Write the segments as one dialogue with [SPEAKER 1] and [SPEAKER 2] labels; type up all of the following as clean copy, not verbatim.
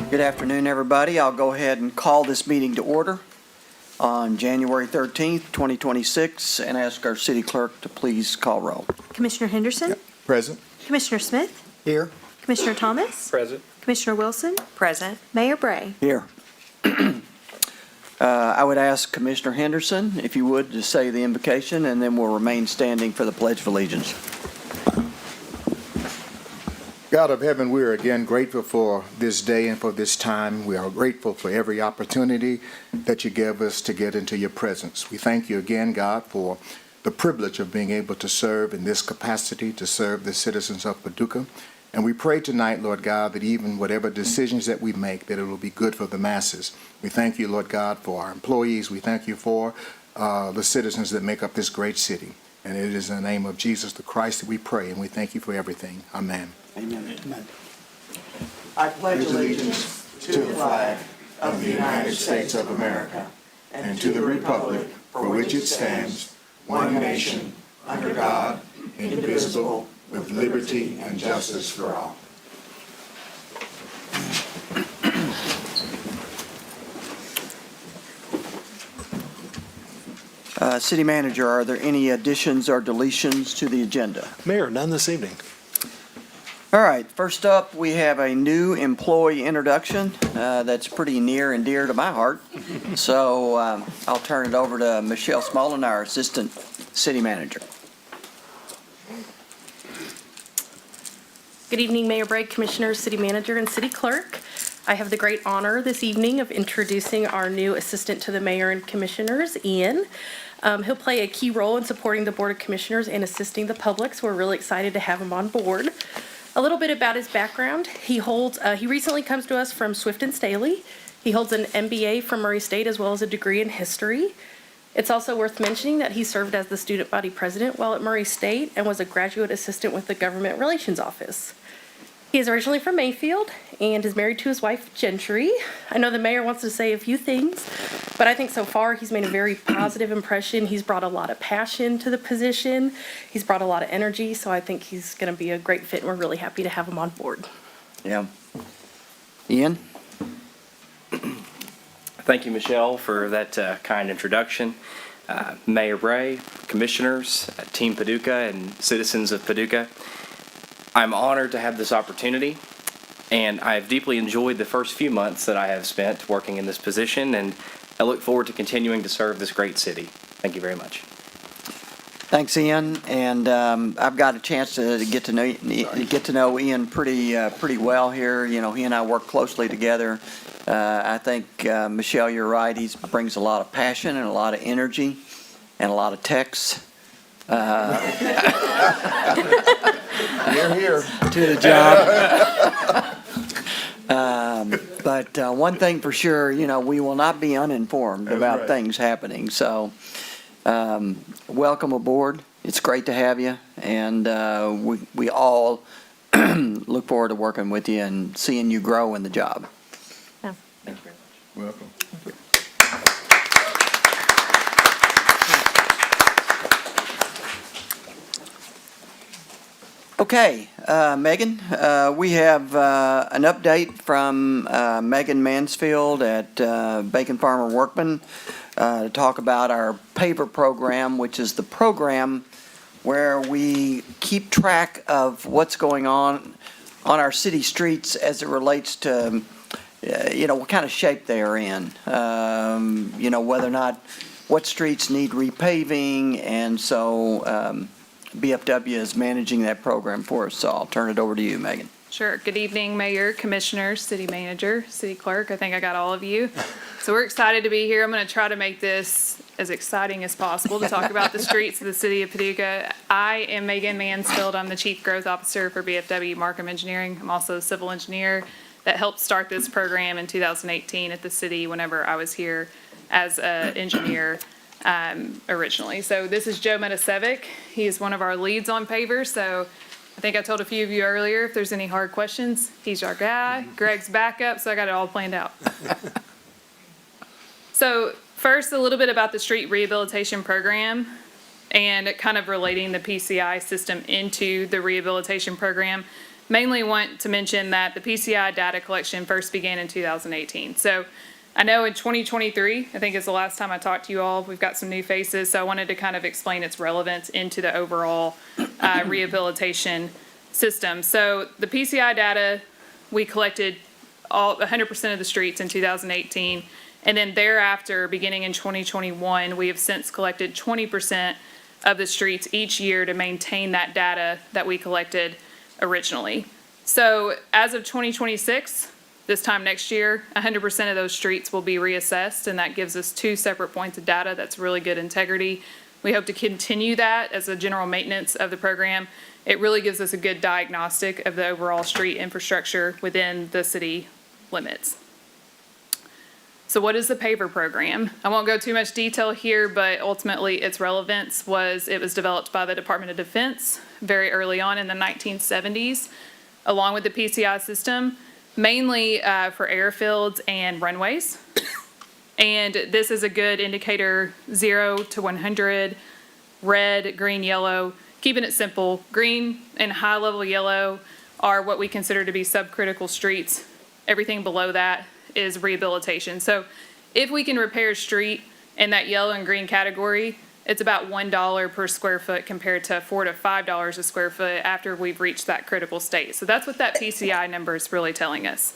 [SPEAKER 1] Good afternoon, everybody. I'll go ahead and call this meeting to order on January 13th, 2026, and ask our city clerk to please call roll.
[SPEAKER 2] Commissioner Henderson?
[SPEAKER 3] Present.
[SPEAKER 2] Commissioner Smith?
[SPEAKER 3] Here.
[SPEAKER 2] Commissioner Thomas?
[SPEAKER 4] Present.
[SPEAKER 2] Commissioner Wilson?
[SPEAKER 5] Present.
[SPEAKER 2] Mayor Bray?
[SPEAKER 1] Here. I would ask Commissioner Henderson, if you would, to say the invocation, and then we'll remain standing for the Pledge of Allegiance.
[SPEAKER 3] God of heaven, we are again grateful for this day and for this time. We are grateful for every opportunity that you give us to get into your presence. We thank you again, God, for the privilege of being able to serve in this capacity, to serve the citizens of Paducah. And we pray tonight, Lord God, that even whatever decisions that we make, that it will be good for the masses. We thank you, Lord God, for our employees. We thank you for the citizens that make up this great city. And it is in the name of Jesus the Christ that we pray, and we thank you for everything. Amen.
[SPEAKER 1] Amen. I pledge allegiance
[SPEAKER 3] to the flag of the United States of America and to the republic for which it stands, one nation, under God, indivisible, with liberty and justice for all.
[SPEAKER 1] City Manager, are there any additions or deletions to the agenda?
[SPEAKER 4] Mayor, none this evening.
[SPEAKER 1] All right, first up, we have a new employee introduction that's pretty near and dear to my heart. So I'll turn it over to Michelle Smolin, our Assistant City Manager.
[SPEAKER 5] Good evening, Mayor Bray, Commissioners, City Manager, and City Clerk. I have the great honor this evening of introducing our new Assistant to the Mayor and Commissioners, Ian. He'll play a key role in supporting the Board of Commissioners and assisting the public, so we're really excited to have him on board. A little bit about his background. He recently comes to us from Swift and Staley. He holds an MBA from Murray State as well as a degree in history. It's also worth mentioning that he served as the student body president while at Murray State and was a graduate assistant with the Government Relations Office. He is originally from Mayfield and is married to his wife, Gentry. I know the mayor wants to say a few things, but I think so far he's made a very positive impression. He's brought a lot of passion to the position. He's brought a lot of energy, so I think he's going to be a great fit, and we're really happy to have him on board.
[SPEAKER 1] Yeah. Ian?
[SPEAKER 6] Thank you, Michelle, for that kind introduction. Mayor Bray, Commissioners, Team Paducah, and citizens of Paducah, I'm honored to have this opportunity, and I have deeply enjoyed the first few months that I have spent working in this position, and I look forward to continuing to serve this great city. Thank you very much.
[SPEAKER 1] Thanks, Ian. And I've got a chance to get to know Ian pretty well here. You know, he and I work closely together. I think Michelle, you're right. He brings a lot of passion and a lot of energy and a lot of texts.
[SPEAKER 3] Here.
[SPEAKER 1] To the job. But one thing for sure, you know, we will not be uninformed about things happening. So welcome aboard. It's great to have you. And we all look forward to working with you and seeing you grow in the job.
[SPEAKER 5] Yeah.
[SPEAKER 6] Thank you very much.
[SPEAKER 3] Welcome.
[SPEAKER 1] Okay, Megan, we have an update from Megan Mansfield at Bacon Farmer Workman to talk about our PAVER program, which is the program where we keep track of what's going on our city streets as it relates to, you know, what kind of shape they are in, you know, whether or not, what streets need repaving, and so BFW is managing that program for us, so I'll turn it over to you, Megan.
[SPEAKER 7] Sure. Good evening, Mayor, Commissioners, City Manager, City Clerk. I think I got all of you. So we're excited to be here. I'm going to try to make this as exciting as possible to talk about the streets of the City of Paducah. I am Megan Mansfield. I'm the Chief Growth Officer for BFW Markham Engineering. I'm also a civil engineer that helped start this program in 2018 at the city whenever I was here as an engineer originally. So this is Joe Metasevic. He is one of our leads on PAVER. So I think I told a few of you earlier, if there's any hard questions, he's our guy. Greg's backup, so I got it all planned out. So first, a little bit about the street rehabilitation program and kind of relating the PCI system into the rehabilitation program. mainly want to mention that the PCI data collection first began in 2018. So I know in 2023, I think is the last time I talked to you all, we've got some new faces, so I wanted to kind of explain its relevance into the overall rehabilitation system. So the PCI data, we collected 100% of the streets in 2018, and then thereafter, beginning in 2021, we have since collected 20% of the streets each year to maintain that data that we collected originally. So as of 2026, this time next year, 100% of those streets will be reassessed, and that gives us 2 separate points of data. That's really good integrity. We hope to continue that as a general maintenance of the program. It really gives us a good diagnostic of the overall street infrastructure within the city limits. So what is the PAVER program? I won't go too much detail here, but ultimately its relevance was it was developed by the Department of Defense very early on in the 1970s, along with the PCI system, mainly for airfields and runways. And this is a good indicator, 0 to 100, red, green, yellow. Keeping it simple, green and high-level yellow are what we consider to be subcritical streets. Everything below that is rehabilitation. So if we can repair a street in that yellow and green category, it's about $1 per square foot compared to $4 to $5 a square foot after we've reached that critical state. So that's what that PCI number is really telling us.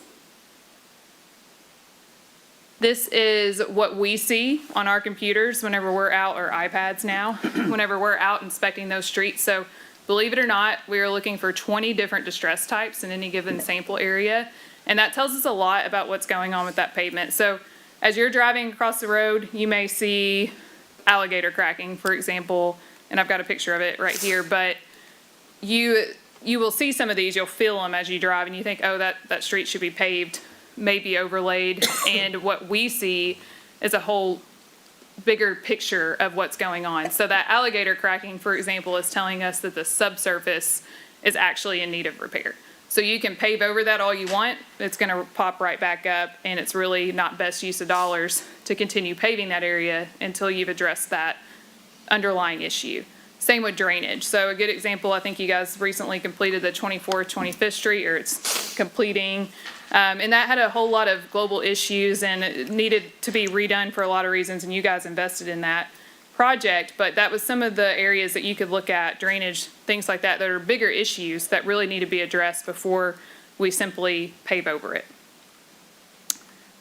[SPEAKER 7] This is what we see on our computers whenever we're out, or iPads now, whenever we're out inspecting those streets. So believe it or not, we are looking for 20 different distress types in any given sample area. And that tells us a lot about what's going on with that pavement. So as you're driving across the road, you may see alligator cracking, for example, and I've got a picture of it right here, but you will see some of these, you'll feel them as you drive, and you think, oh, that street should be paved, maybe overlaid, and what we see is a whole bigger picture of what's going on. So that alligator cracking, for example, is telling us that the subsurface is actually in need of repair. So you can pave over that all you want, it's gonna pop right back up, and it's really not best use of dollars to continue paving that area until you've addressed that underlying issue. Same with drainage. So a good example, I think you guys recently completed the 24th, 25th Street, or it's completing. And that had a whole lot of global issues, and it needed to be redone for a lot of reasons, and you guys invested in that project. But that was some of the areas that you could look at, drainage, things like that are bigger issues that really need to be addressed before we simply pave over it.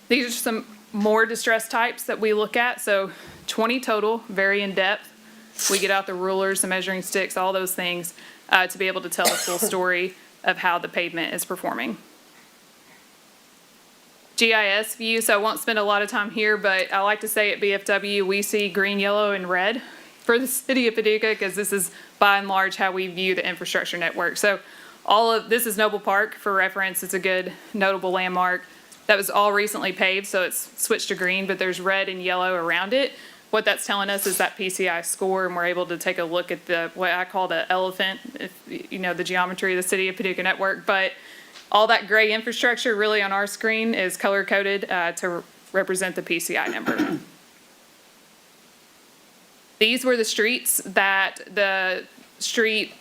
[SPEAKER 7] These are some more distress types that we look at. So 20 total, very in depth. We get out the rulers, the measuring sticks, all those things to be able to tell the full story of how the pavement is performing. GIS view, so I won't spend a lot of time here, but I like to say at BFW we see green, yellow, and red for the City of Paducah, because this is by and large how we view the infrastructure network. So all of this is Noble Park for reference. It's a good notable landmark. That was all recently paved, so it's switched to green, but there's red and yellow around it. What that's telling us is that PCI score, and we're able to take a look at the, what I call the elephant, if you know the geometry of the City of Paducah network. But all that gray infrastructure really on our screen is color-coded to represent the PCI number. These were the streets that the street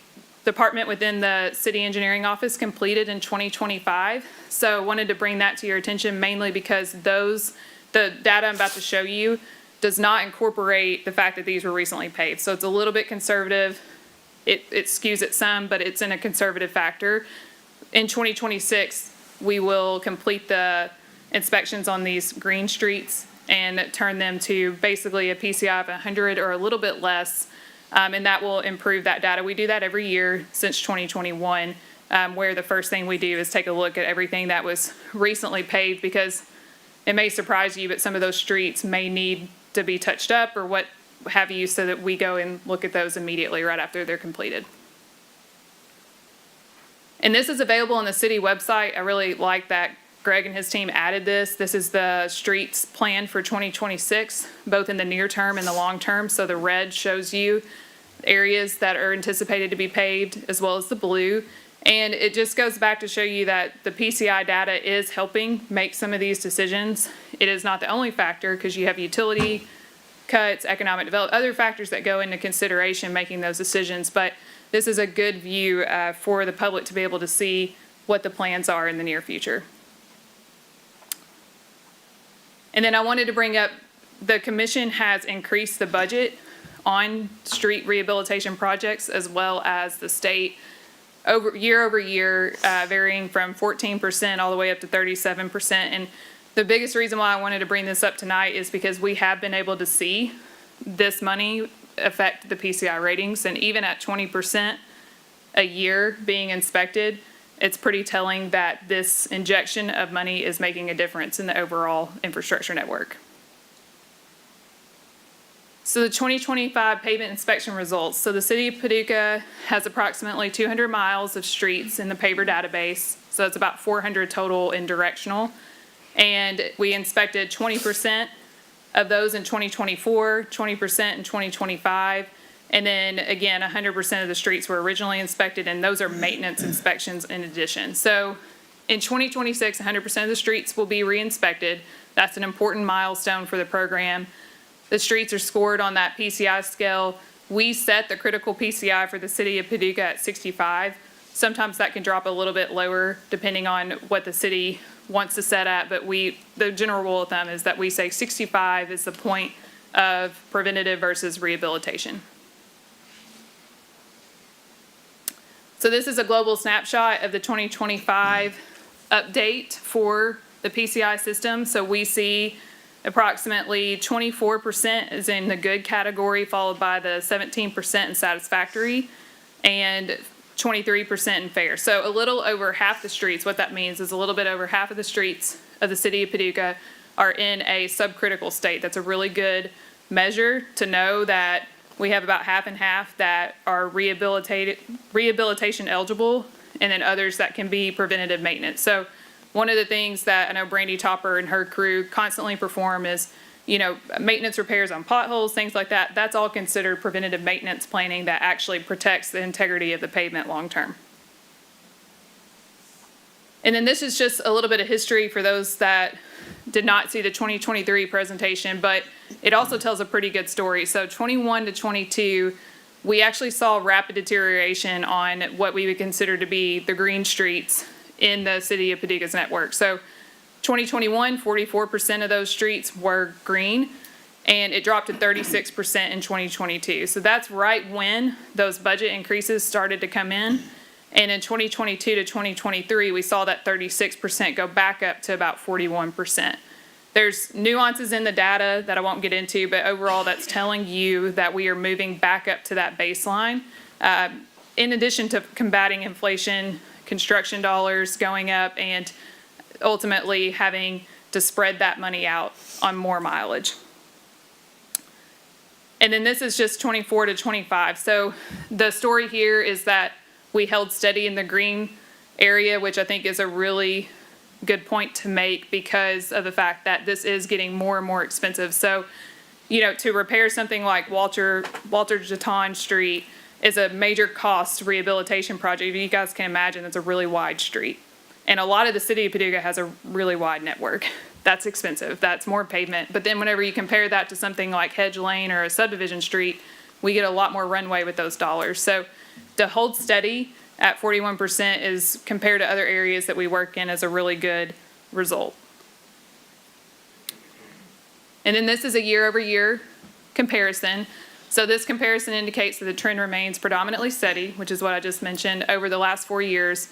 [SPEAKER 7] department within the city engineering office completed in 2025. So wanted to bring that to your attention mainly because the data I'm about to show you does not incorporate the fact that these were recently paved. So it's a little bit conservative. It skews it some, but it's in a conservative factor. In 2026, we will complete the inspections on these green streets and turn them to basically a PCI of 100 or a little bit less, and that will improve that data. We do that every year since 2021, where the first thing we do is take a look at everything that was recently paved, because it may surprise you, but some of those streets may need to be touched up or what have you, so that we go and look at those immediately right after they're completed. And this is available on the city website. I really like that Greg and his team added this. This is the streets plan for 2026, both in the near term and the long term. So the red shows you areas that are anticipated to be paved, as well as the blue. And it just goes back to show you that the PCI data is helping make some of these decisions. It is not the only factor, because you have utility cuts, economic development, other factors that go into consideration making those decisions. But this is a good view for the public to be able to see what the plans are in the near future. And then I wanted to bring up, the commission has increased the budget on street rehabilitation projects as well as the state year over year, varying from 14% all the way up to 37%. And the biggest reason why I wanted to bring this up tonight is because we have been able to see this money affect the PCI ratings. And even at 20% a year being inspected, it's pretty telling that this injection of money is making a difference in the overall infrastructure network. So the 2025 pavement inspection results. So the City of Paducah has approximately 200 miles of streets in the PAVER database. So it's about 400 total in directional. And we inspected 20% of those in 2024, 20% in 2025. And then again, 100% of the streets were originally inspected, and those are maintenance inspections in addition. So in 2026, 100% of the streets will be re-inspected. That's an important milestone for the program. The streets are scored on that PCI scale. We set the critical PCI for the City of Paducah at 65. Sometimes that can drop a little bit lower depending on what the city wants to set at, but the general rule of thumb is that we say 65 is the point of preventative versus rehabilitation. So this is a global snapshot of the 2025 update for the PCI system. So we see approximately 24% is in the good category, followed by the 17% in satisfactory, and 23% in fair. So a little over half the streets, what that means is a little bit over half of the streets of the City of Paducah are in a subcritical state. That's a really good measure to know that we have about half and half that are rehabilitation eligible, and then others that can be preventative maintenance. So one of the things that I know Brandy Topper and her crew constantly perform is, maintenance repairs on potholes, things like that. That's all considered preventative maintenance planning that actually protects the integrity of the pavement long term. And then this is just a little bit of history for those that did not see the 2023 presentation, but it also tells a pretty good story. So 21 to 22, we actually saw rapid deterioration on what we would consider to be the green streets in the City of Paducah's network. So 2021, 44% of those streets were green, and it dropped to 36% in 2022. So that's right when those budget increases started to come in. And in 2022 to 2023, we saw that 36% go back up to about 41%. There's nuances in the data that I won't get into, but overall that's telling you that we are moving back up to that baseline. In addition to combating inflation, construction dollars going up, and ultimately having to spread that money out on more mileage. And then this is just 24 to 25. So the story here is that we held steady in the green area, which I think is a really good point to make because of the fact that this is getting more and more expensive. So, to repair something like Walter Jeton Street is a major cost rehabilitation project. You guys can imagine it's a really wide street. And a lot of the City of Paducah has a really wide network. That's expensive. That's more pavement. But then whenever you compare that to something like Hedge Lane or a subdivision street, we get a lot more runway with those dollars. So to hold steady at 41% is, compared to other areas that we work in, is a really good result. And then this is a year over year comparison. So this comparison indicates that the trend remains predominantly steady, which is what I just mentioned, over the last 4 years.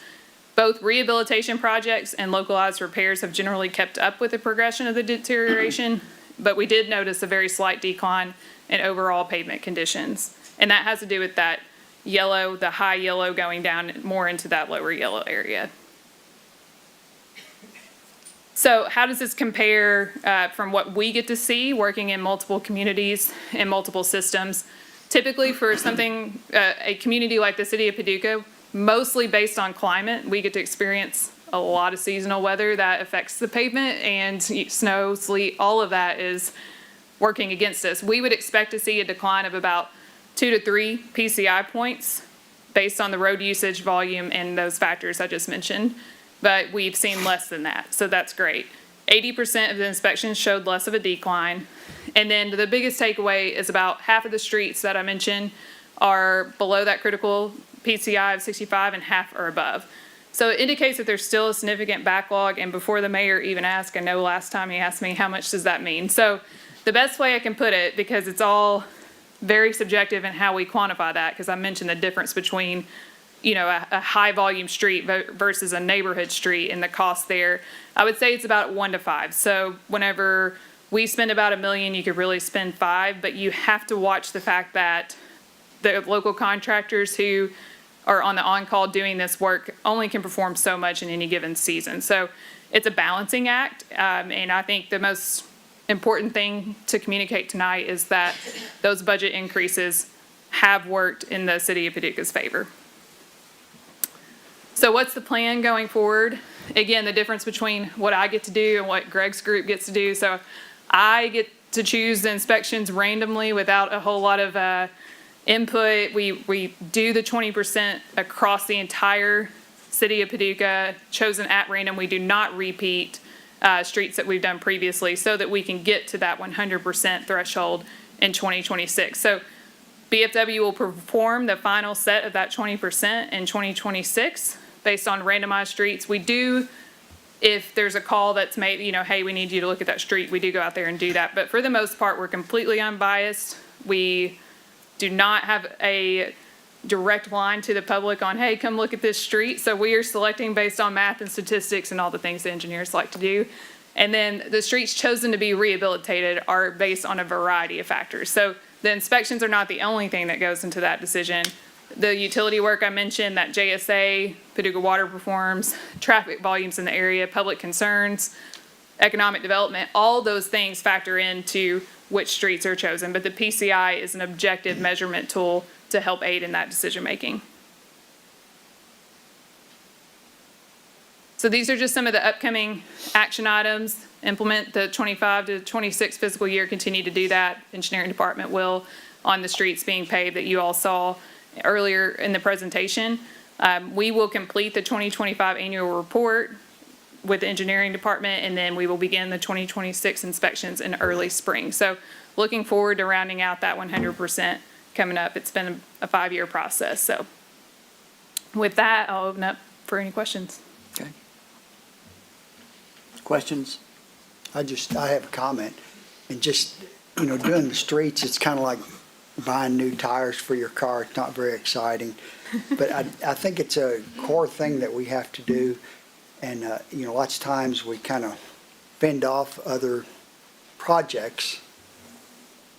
[SPEAKER 7] Both rehabilitation projects and localized repairs have generally kept up with the progression of the deterioration, but we did notice a very slight decline in overall pavement conditions. And that has to do with that yellow, the high yellow going down more into that lower yellow area. So how does this compare from what we get to see working in multiple communities and multiple systems? Typically for something, a community like the City of Paducah, mostly based on climate, we get to experience a lot of seasonal weather that affects the pavement, and snow, sleet, all of that is working against us. We would expect to see a decline of about 2 to 3 PCI points based on the road usage volume and those factors I just mentioned, but we've seen less than that, so that's great. 80% of the inspections showed less of a decline, And then the biggest takeaway is about half of the streets that I mentioned are below that critical PCI of 65 and half are above. So it indicates that there's still a significant backlog, and before the mayor even asked, I know last time he asked me, how much does that mean? So the best way I can put it, because it's all very subjective in how we quantify that, because I mentioned the difference between, you know, a high volume street versus a neighborhood street and the cost there, I would say it's about 1 to 5. So whenever we spend about $1 million, you could really spend $5 million, but you have to watch the fact that the local contractors who are on the on-call doing this work only can perform so much in any given season. So it's a balancing act, and I think the most important thing to communicate tonight is that those budget increases have worked in the City of Paducah's favor. So what's the plan going forward? Again, the difference between what I get to do and what Greg's group gets to do. So I get to choose the inspections randomly without a whole lot of input. We do the 20% across the entire City of Paducah, chosen at random. We do not repeat streets that we've done previously so that we can get to that 100% threshold in 2026. So BFW will perform the final set of that 20% in 2026 based on randomized streets. We do, if there's a call that's made, you know, hey, we need you to look at that street, we do go out there and do that. But for the most part, we're completely unbiased. We do not have a direct line to the public on, hey, come look at this street. So we are selecting based on math and statistics and all the things the engineers like to do. And then the streets chosen to be rehabilitated are based on a variety of factors. So the inspections are not the only thing that goes into that decision. The utility work I mentioned, that JSA, Paducah Water performs, traffic volumes in the area, public concerns, economic development, all those things factor into which streets are chosen, but the PCI is an objective measurement tool to help aid in that decision making. So these are just some of the upcoming action items. Implement the 25 to 26 fiscal year, continue to do that. Engineering department will on the streets being paved that you all saw earlier in the presentation. We will complete the 2025 annual report with the engineering department, and then we will begin the 2026 inspections in early spring. So looking forward to rounding out that 100% coming up. It's been a 5-year process. So with that, I'll open up for any questions.
[SPEAKER 1] Okay. Questions?
[SPEAKER 4] I have a comment, and just, you know, doing the streets, it's kind of like buying new tires for your car. It's not very exciting, but I think it's a core thing that we have to do. And, you know, lots of times we kind of fend off other projects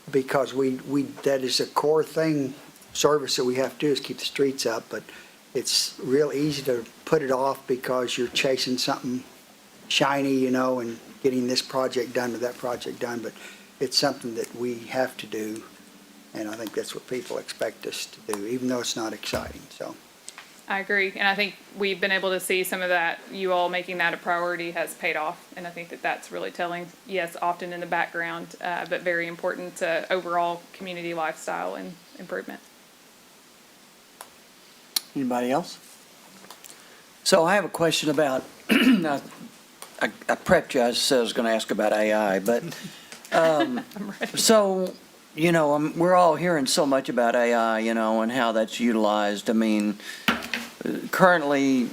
[SPEAKER 4] because that is a core thing, service that we have to do is keep the streets up, but it's real easy to put it off because you're chasing something shiny, you know, and getting this project done or that project done, but it's something that we have to do, and I think that's what people expect us to do, even though it's not exciting, so.
[SPEAKER 7] I agree, and I think we've been able to see some of that, you all making that a priority has paid off, and I think that that's really telling. Yes, often in the background, but very important to overall community lifestyle and improvement.
[SPEAKER 1] Anybody else? So I have a question about, I prepped you, I said I was going to ask about AI, but, so, you know, we're all hearing so much about AI, you know, and how that's utilized. I mean, currently,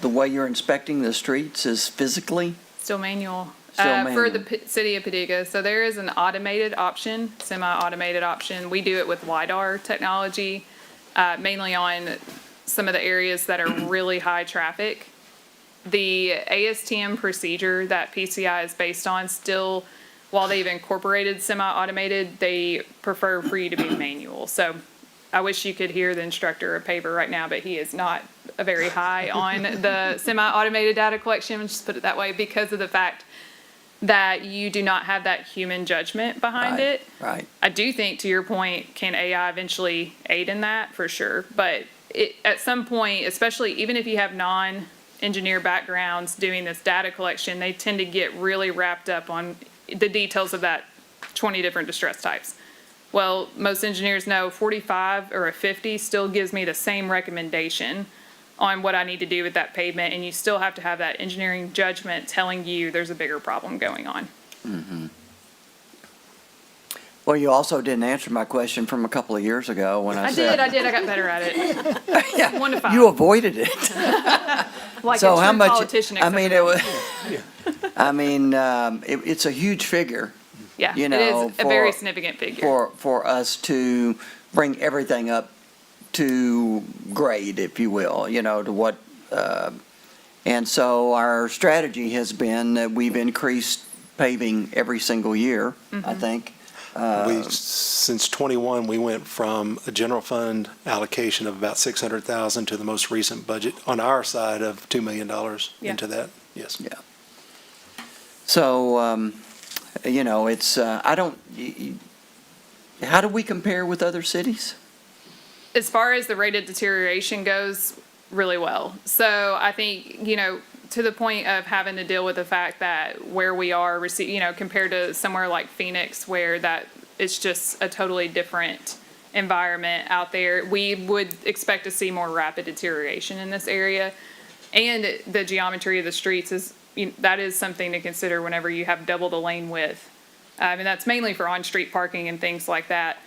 [SPEAKER 1] the way you're inspecting the streets is physically?
[SPEAKER 7] Still manual.
[SPEAKER 1] Still
[SPEAKER 7] For the
[SPEAKER 1] manual.
[SPEAKER 7] City of Paducah. So there is an automated option, semi-automated option. We do it with LiDAR technology, mainly on some of the areas that are really high traffic. The ASTM procedure that PCI is based on still, while they've incorporated semi-automated, they prefer for you to be manual. So I wish you could hear the instructor of PAVER right now, but he is not very high on the semi-automated data collection, just put it that way, because of the fact that you do not have that human judgment behind
[SPEAKER 1] Right,
[SPEAKER 7] it.
[SPEAKER 1] right.
[SPEAKER 7] I do think, to your point, can AI eventually aid in that? For sure. But at some point, especially even if you have non-engineer backgrounds doing this data collection, they tend to get really wrapped up on the details of that 20 different distress types. Well, most engineers know 45 or a 50 still gives me the same recommendation on what I need to do with that pavement, and you still have to have that engineering judgment telling you there's a bigger problem going on.
[SPEAKER 1] Well, you also didn't answer my question from a couple of years ago when I
[SPEAKER 7] I
[SPEAKER 1] said.
[SPEAKER 7] did. I got better at it.
[SPEAKER 1] Yeah,
[SPEAKER 7] 1 to 5.
[SPEAKER 1] you avoided it.
[SPEAKER 7] Like
[SPEAKER 1] So
[SPEAKER 7] a
[SPEAKER 1] how
[SPEAKER 7] true
[SPEAKER 1] much?
[SPEAKER 7] politician.
[SPEAKER 1] I mean,
[SPEAKER 7] except-
[SPEAKER 1] it's a huge figure.
[SPEAKER 7] Yeah,
[SPEAKER 1] you
[SPEAKER 7] it
[SPEAKER 1] know,
[SPEAKER 7] is a very significant figure.
[SPEAKER 1] For us to bring everything up to grade, if you will, you know, to what, and so our strategy has been that we've increased paving every single year, I think.
[SPEAKER 8] Since '21, we went from a general fund allocation of about $600,000 to the most recent budget on our side of $2 million
[SPEAKER 7] Yeah.
[SPEAKER 8] into that. Yes.
[SPEAKER 1] Yeah. So, you know, it's, I don't, how do we compare with other cities?
[SPEAKER 7] As far as the rate of deterioration goes, really well. So I think, you know, to the point of having to deal with the fact that where we are, you know, compared to somewhere like Phoenix, where that it's just a totally different environment out there, we would expect to see more rapid deterioration in this area. And the geometry of the streets is, that is something to consider whenever you have double the lane width. And that's mainly for on-street parking and things like that.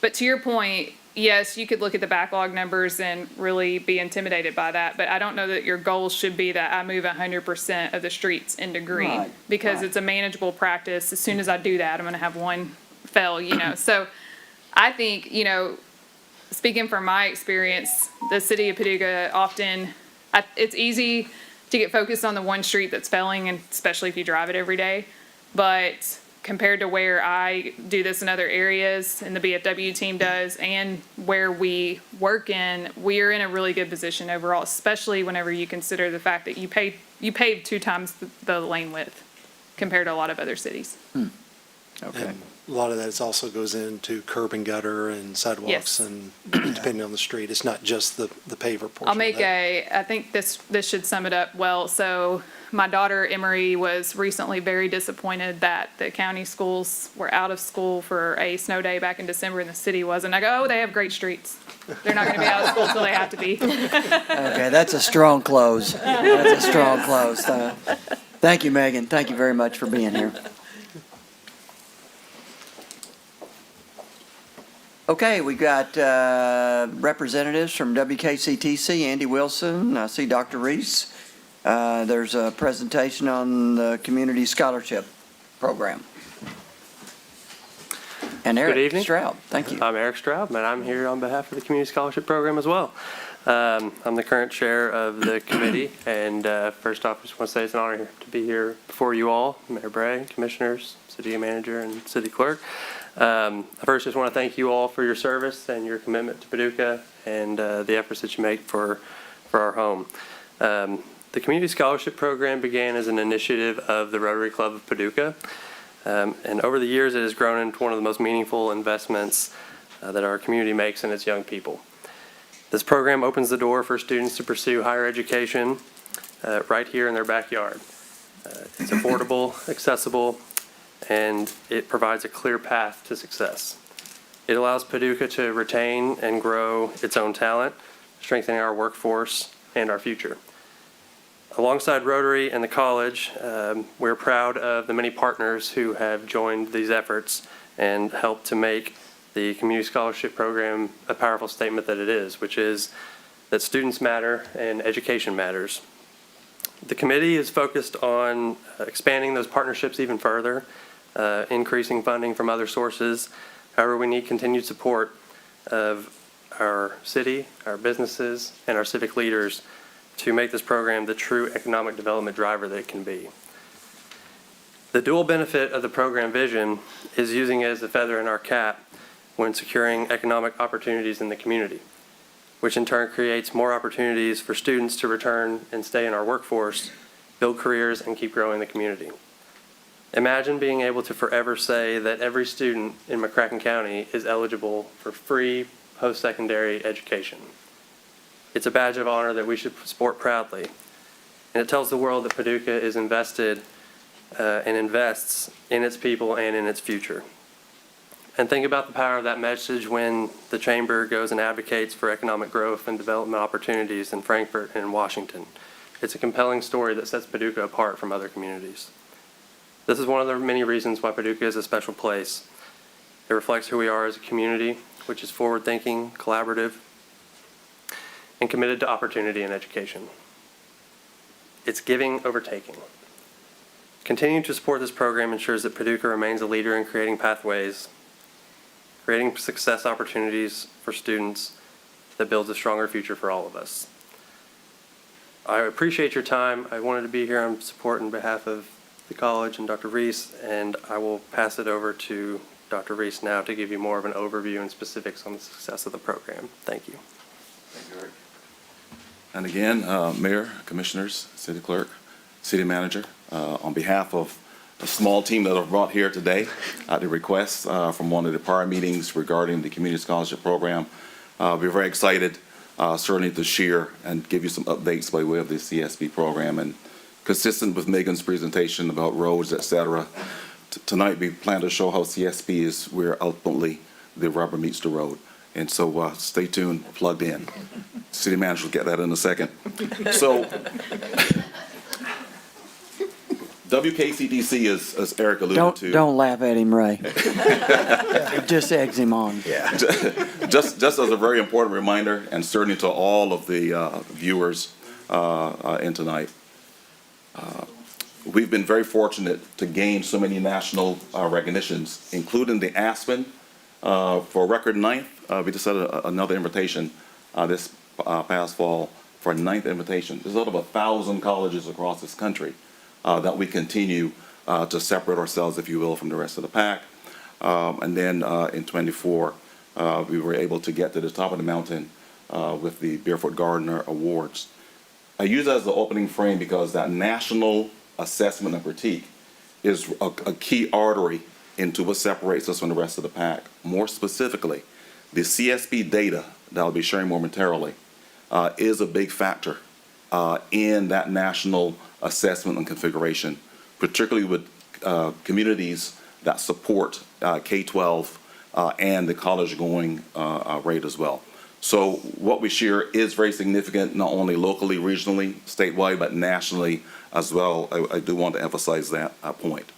[SPEAKER 7] But to your point, yes, you could look at the backlog numbers and really be intimidated by that, but I don't know that your goal should be that I move 100% of the streets into green.
[SPEAKER 1] Right,
[SPEAKER 7] Because
[SPEAKER 1] right.
[SPEAKER 7] it's a manageable practice. As soon as I do that, I'm gonna have one fail, you know. So I think, you know, speaking from my experience, the city of Paducah often, it's easy to get focused on the one street that's failing, and especially if you drive it every day. But compared to where I do this in other areas, and the BFW team does, and where we work in, we are in a really good position overall, especially whenever you consider the fact that you paved 2 times the lane width compared to a lot of other cities.
[SPEAKER 1] Okay.
[SPEAKER 8] And a lot of that also goes into curb and gutter and sidewalks
[SPEAKER 7] Yes.
[SPEAKER 8] and depending on the street. It's not just the paver portion
[SPEAKER 7] I'll
[SPEAKER 8] of
[SPEAKER 7] make
[SPEAKER 8] that.
[SPEAKER 7] I think this should sum it up well. So my daughter Emery was recently very disappointed that the county schools were out of school for a snow day back in December and the city wasn't. I go, oh, they have great streets. They're not gonna be out of school until they have to be.
[SPEAKER 1] Okay, that's a strong close. That's a strong close. Thank you, Megan. Thank you very much for being here. Okay, we got representatives from WKCTC, Andy Wilson. I see Dr. Reese. There's a presentation on the Community Scholarship Program. And
[SPEAKER 9] Good
[SPEAKER 1] Eric
[SPEAKER 9] evening.
[SPEAKER 1] Stroud, thank you.
[SPEAKER 9] I'm Eric Straub, and I'm here on behalf of the Community Scholarship Program as well. I'm the current chair of the committee, and first off, I just want to say it's an honor to be here before you all, Mayor Bray, commissioners, city manager, and city clerk. First, just want to thank you all for your service and your commitment to Paducah and the efforts that you make for our home. The Community Scholarship Program began as an initiative of the Rotary Club of Paducah. And over the years, it has grown into one of the most meaningful investments that our community makes in its young people. This program opens the door for students to pursue higher education right here in their backyard. It's affordable, accessible, and it provides a clear path to success. It allows Paducah to retain and grow its own talent, strengthening our workforce and our future. Alongside Rotary and the college, we're proud of the many partners who have joined these efforts and helped to make the Community Scholarship Program a powerful statement that it is, which is that students matter and education matters. The committee is focused on expanding those partnerships even further, increasing funding from other sources. However, we need continued support of our city, our businesses, and our civic leaders to make this program the true economic development driver that it can be. The dual benefit of the program vision is using it as a feather in our cap when securing economic opportunities in the community, which in turn creates more opportunities for students to return and stay in our workforce, build careers, and keep growing the community. Imagine being able to forever say that every student in McCracken County is eligible for free post-secondary education. It's a badge of honor that we should sport proudly. And it tells the world that Paducah is invested and invests in its people and in its future. And think about the power of that message when the Chamber goes and advocates for economic growth and development opportunities in Frankfort and Washington. It's a compelling story that sets Paducah apart from other communities. This is one of the many reasons why Paducah is a special place. It reflects who we are as a community, which is forward-thinking, collaborative, and committed to opportunity and education. It's giving over taking. Continuing to support this program ensures that Paducah remains a leader in creating pathways, creating success opportunities for students that builds a stronger future for all of us. I appreciate your time. I wanted to be here on support on behalf of the college and Dr. Reese, and I will pass it over to Dr. Reese now to give you more of an overview and specifics on the success of the program. Thank you.
[SPEAKER 10] Thank you, Eric. And again, Mayor, Commissioners, City Clerk, City Manager, on behalf of a small team that I've brought here today, at the request from one of the prior meetings regarding the Community Scholarship Program, we're very excited certainly to share and give you some updates by way of the CSP program. And consistent with Megan's presentation about roads, et cetera, tonight we plan to show how CSP is where ultimately the rubber meets the road. And so stay tuned, plugged in. City Manager will get that in a second. So WKCDC, as Eric alluded to.
[SPEAKER 1] Don't laugh at him, Ray. It just eggs him on.
[SPEAKER 4] Yeah.
[SPEAKER 10] Just as a very important reminder, and certainly to all of the viewers in tonight, we've been very fortunate to gain so many national recognitions, including the Aspen for record 9th. We just had another invitation this past fall for a 9th invitation. There's out of 1,000 colleges across this country that we continue to separate ourselves, if you will, from the rest of the pack. And then in 24, we were able to get to the top of the mountain with the Barefoot Gardener Awards. I use that as the opening frame because that national assessment and critique is a key artery into what separates us from the rest of the pack. More specifically, the CSP data that I'll be sharing momentarily is a big factor in that national assessment and configuration, particularly with communities that support K-12 and the college-going rate as well. So what we share is very significant, not only locally, regionally, statewide, but nationally as well. I do want to emphasize that point.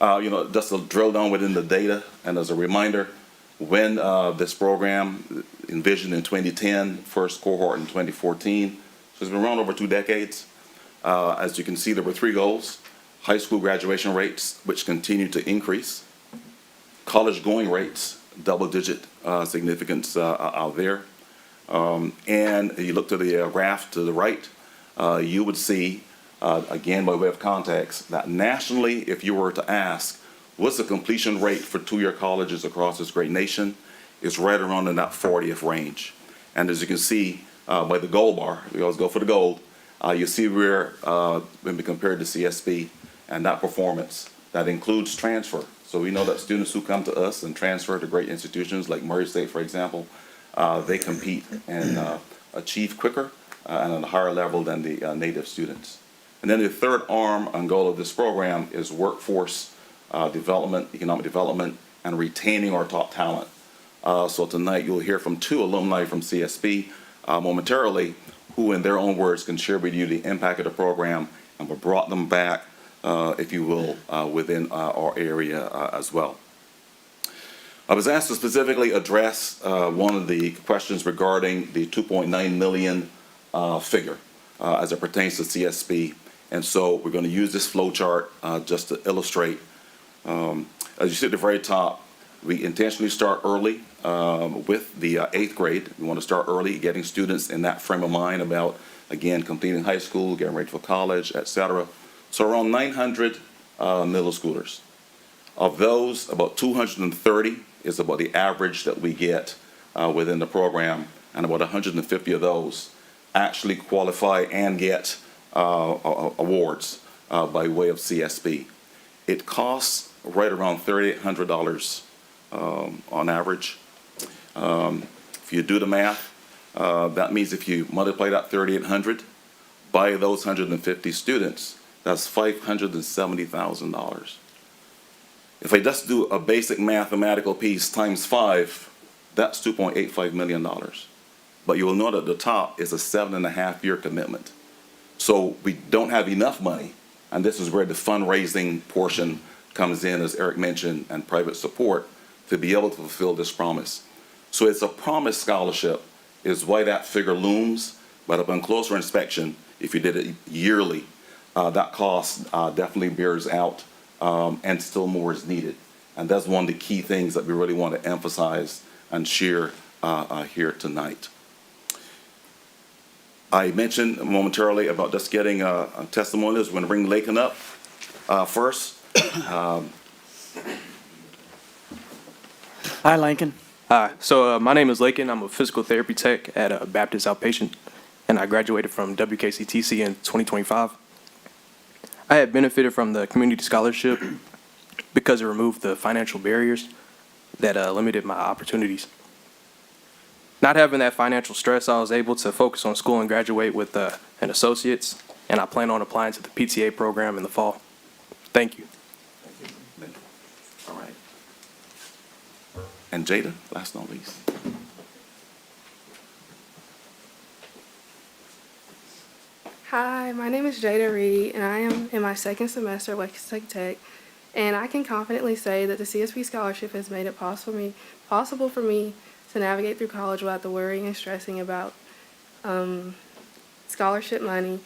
[SPEAKER 10] Just to drill down within the data, and as a reminder, when this program envisioned in 2010, first cohort in 2014, so it's been around over 2 decades. As you can see, there were 3 goals: high school graduation rates, which continue to increase; college going rates, double-digit significance out there. And you look to the graph to the right, you would see, again, by way of context, that nationally, if you were to ask, what's the completion rate for 2-year colleges across this great nation, it's right around in that 40th range. And as you can see by the gold bar, we always go for the gold, you see where, when we compare to CSP and that performance, that includes transfer. So we know that students who come to us and transfer to great institutions like Murray State, for example, they compete and achieve quicker and at a higher level than the native students. And then the third arm and goal of this program is workforce development, economic development, and retaining our top talent. So tonight you'll hear from 2 alumni from CSP momentarily, who in their own words can share with you the impact of the program and we brought them back, if you will, within our area as well. I was asked to specifically address one of the questions regarding the 2.9 million figure as it pertains to CSP. And so we're going to use this flow chart just to illustrate. As you see at the very top, we intentionally start early with the 8th grade. We want to start early, getting students in that frame of mind about, again, completing high school, getting ready for college, et cetera. So around 900 middle schoolers. Of those, about 230 is about the average that we get within the program, and about 150 of those actually qualify and get awards by way of CSP. It costs right around $3,800 on average. If you do the math, that means if you multiply that 3,800 by those 150 students, that's $570,000. If I just do a basic mathematical piece times 5, that's $2.85 million. But you will note at the top is a 7.5-year commitment. So we don't have enough money, and this is where the fundraising portion comes in, as Eric mentioned, and private support, to be able to fulfill this promise. So it's a promise scholarship is why that figure looms, but upon closer inspection, if you did it yearly, that cost definitely bears out, and still more is needed. And that's one of the key things that we really want to emphasize and share here tonight. I mentioned momentarily about just getting testimonials. We're going to bring Lakin up first.
[SPEAKER 1] Hi, Lincoln.
[SPEAKER 11] Hi, so my name is Lakin. I'm a physical therapy tech at Baptist Outpatient, and I graduated from WKCTC in 2025. I had benefited from the community scholarship because it removed the financial barriers that limited my opportunities. Not having that financial stress, I was able to focus on school and graduate with an associate's, and I plan on applying to the PTA program in the fall. Thank you.
[SPEAKER 10] All right. And Jada, last but not least.
[SPEAKER 12] Hi, my name is Jada Reed, and I am in my second semester at West Kentucky Tech, and I can confidently say that the CSP scholarship has made it possible for me to navigate through college without the worrying and stressing about scholarship money,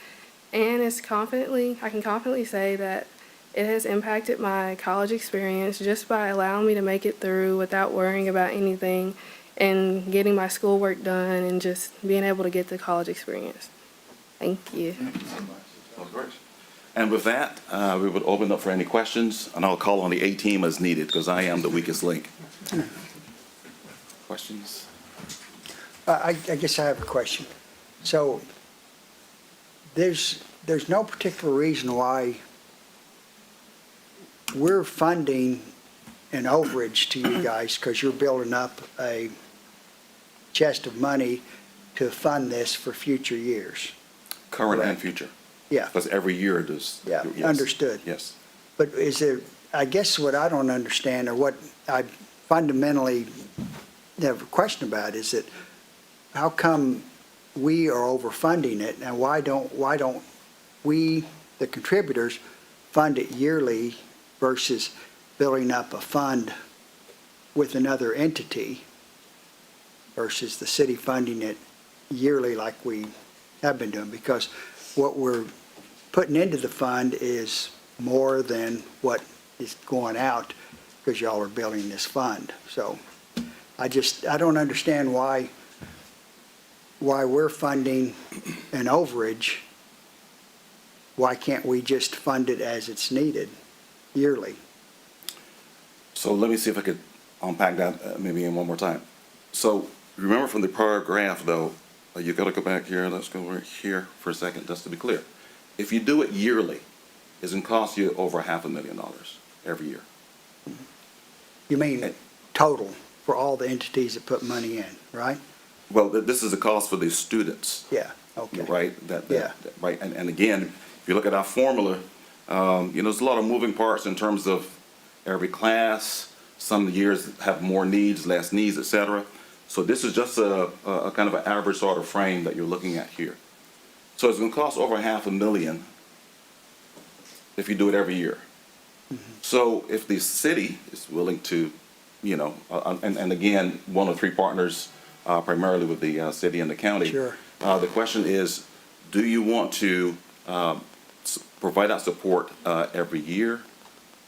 [SPEAKER 12] and I can confidently say that it has impacted my college experience just by allowing me to make it through without worrying about anything and getting my schoolwork done and just being able to get the college experience. Thank you.
[SPEAKER 10] Thank you so much. That was great. And with that, we would open up for any questions, and I'll call on the A team as needed because I am the weakest link. Questions?
[SPEAKER 4] I guess I have a question. So there's no particular reason why we're funding an overage to you guys because you're building up a chest of money to fund this for future years.
[SPEAKER 10] Current and
[SPEAKER 4] Correct.
[SPEAKER 10] future.
[SPEAKER 4] Yeah,
[SPEAKER 10] Because every year there's.
[SPEAKER 4] yeah,
[SPEAKER 10] yes.
[SPEAKER 4] understood.
[SPEAKER 10] Yes.
[SPEAKER 4] But is there, I guess what I don't understand or what I fundamentally have a question about is that how come we are overfunding it and why don't we, the contributors, fund it yearly versus building up a fund with another entity versus the city funding it yearly like we have been doing? Because what we're putting into the fund is more than what is going out because y'all are building this fund. So I don't understand why we're funding an overage. Why can't we just fund it as it's needed yearly?
[SPEAKER 10] So let me see if I could unpack that maybe in one more time. So remember from the prior graph, though, you got to go back here. Let's go right here for a second, just to be clear. If you do it yearly, it's going to cost you over $500,000 every year.
[SPEAKER 4] You mean total for all the entities that put money in, right?
[SPEAKER 10] Well, this is the cost for the students,
[SPEAKER 4] Yeah, okay.
[SPEAKER 10] right?
[SPEAKER 4] Yeah.
[SPEAKER 10] Right. And again, if you look at our formula, there's a lot of moving parts in terms of every class. Some years have more needs, less needs, et cetera. So this is just a kind of an average sort of frame that you're looking at here. So it's going to cost over $500,000 if you do it every year.
[SPEAKER 4] Mm-hmm.
[SPEAKER 10] So if the city is willing to, and again, one of three partners, primarily with the city and the county.
[SPEAKER 4] Sure.
[SPEAKER 10] The question is, do you want to provide that support every year?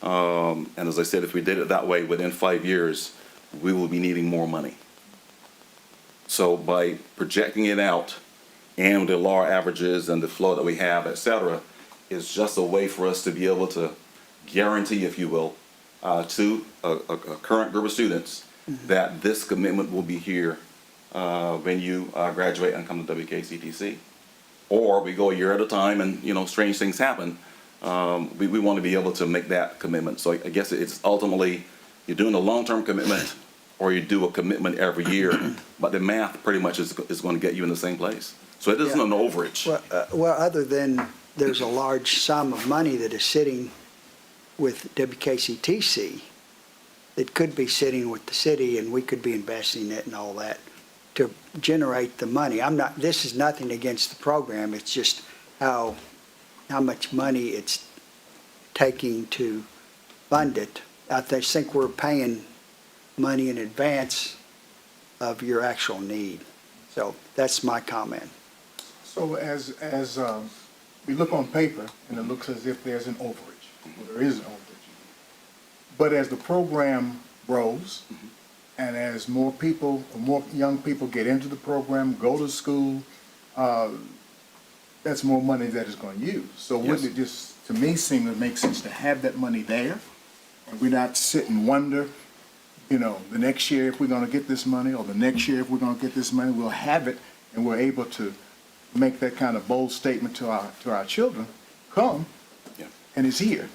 [SPEAKER 10] And as I said, if we did it that way, within 5 years, we will be needing more money. So by projecting it out and the lower averages and the flow that we have, et cetera, is just a way for us to be able to guarantee, if you will, to a current group of students that this commitment will be here when you graduate and come to WKCTC. Or we go a year at a time and, strange things happen. We want to be able to make that commitment. So I guess it's ultimately, you're doing a long-term commitment or you do a commitment every year, but the math pretty much is going to get you in the same place. So it isn't an overage.
[SPEAKER 4] Well, other than there's a large sum of money that is sitting with WKCTC that could be sitting with the city and we could be investing it and all that to generate the money. This is nothing against the program, it's just how much money it's taking to fund it. I think we're paying money in advance of your actual need. So that's my comment.
[SPEAKER 3] So as we look on paper, and it looks as if there's an overage, well, there is an overage. But as the program grows, and as more people, more young people get into the program, go to school, that's more money that is going to use. So wouldn't it just, to me, seem to make sense to have that money there? And we not sit and wonder, you know, the next year if we're going to get this money, or the next year if we're going to get this money, we'll have it, and we're able to make that kind of bold statement to our children, come,
[SPEAKER 10] Yeah.
[SPEAKER 3] and it's here.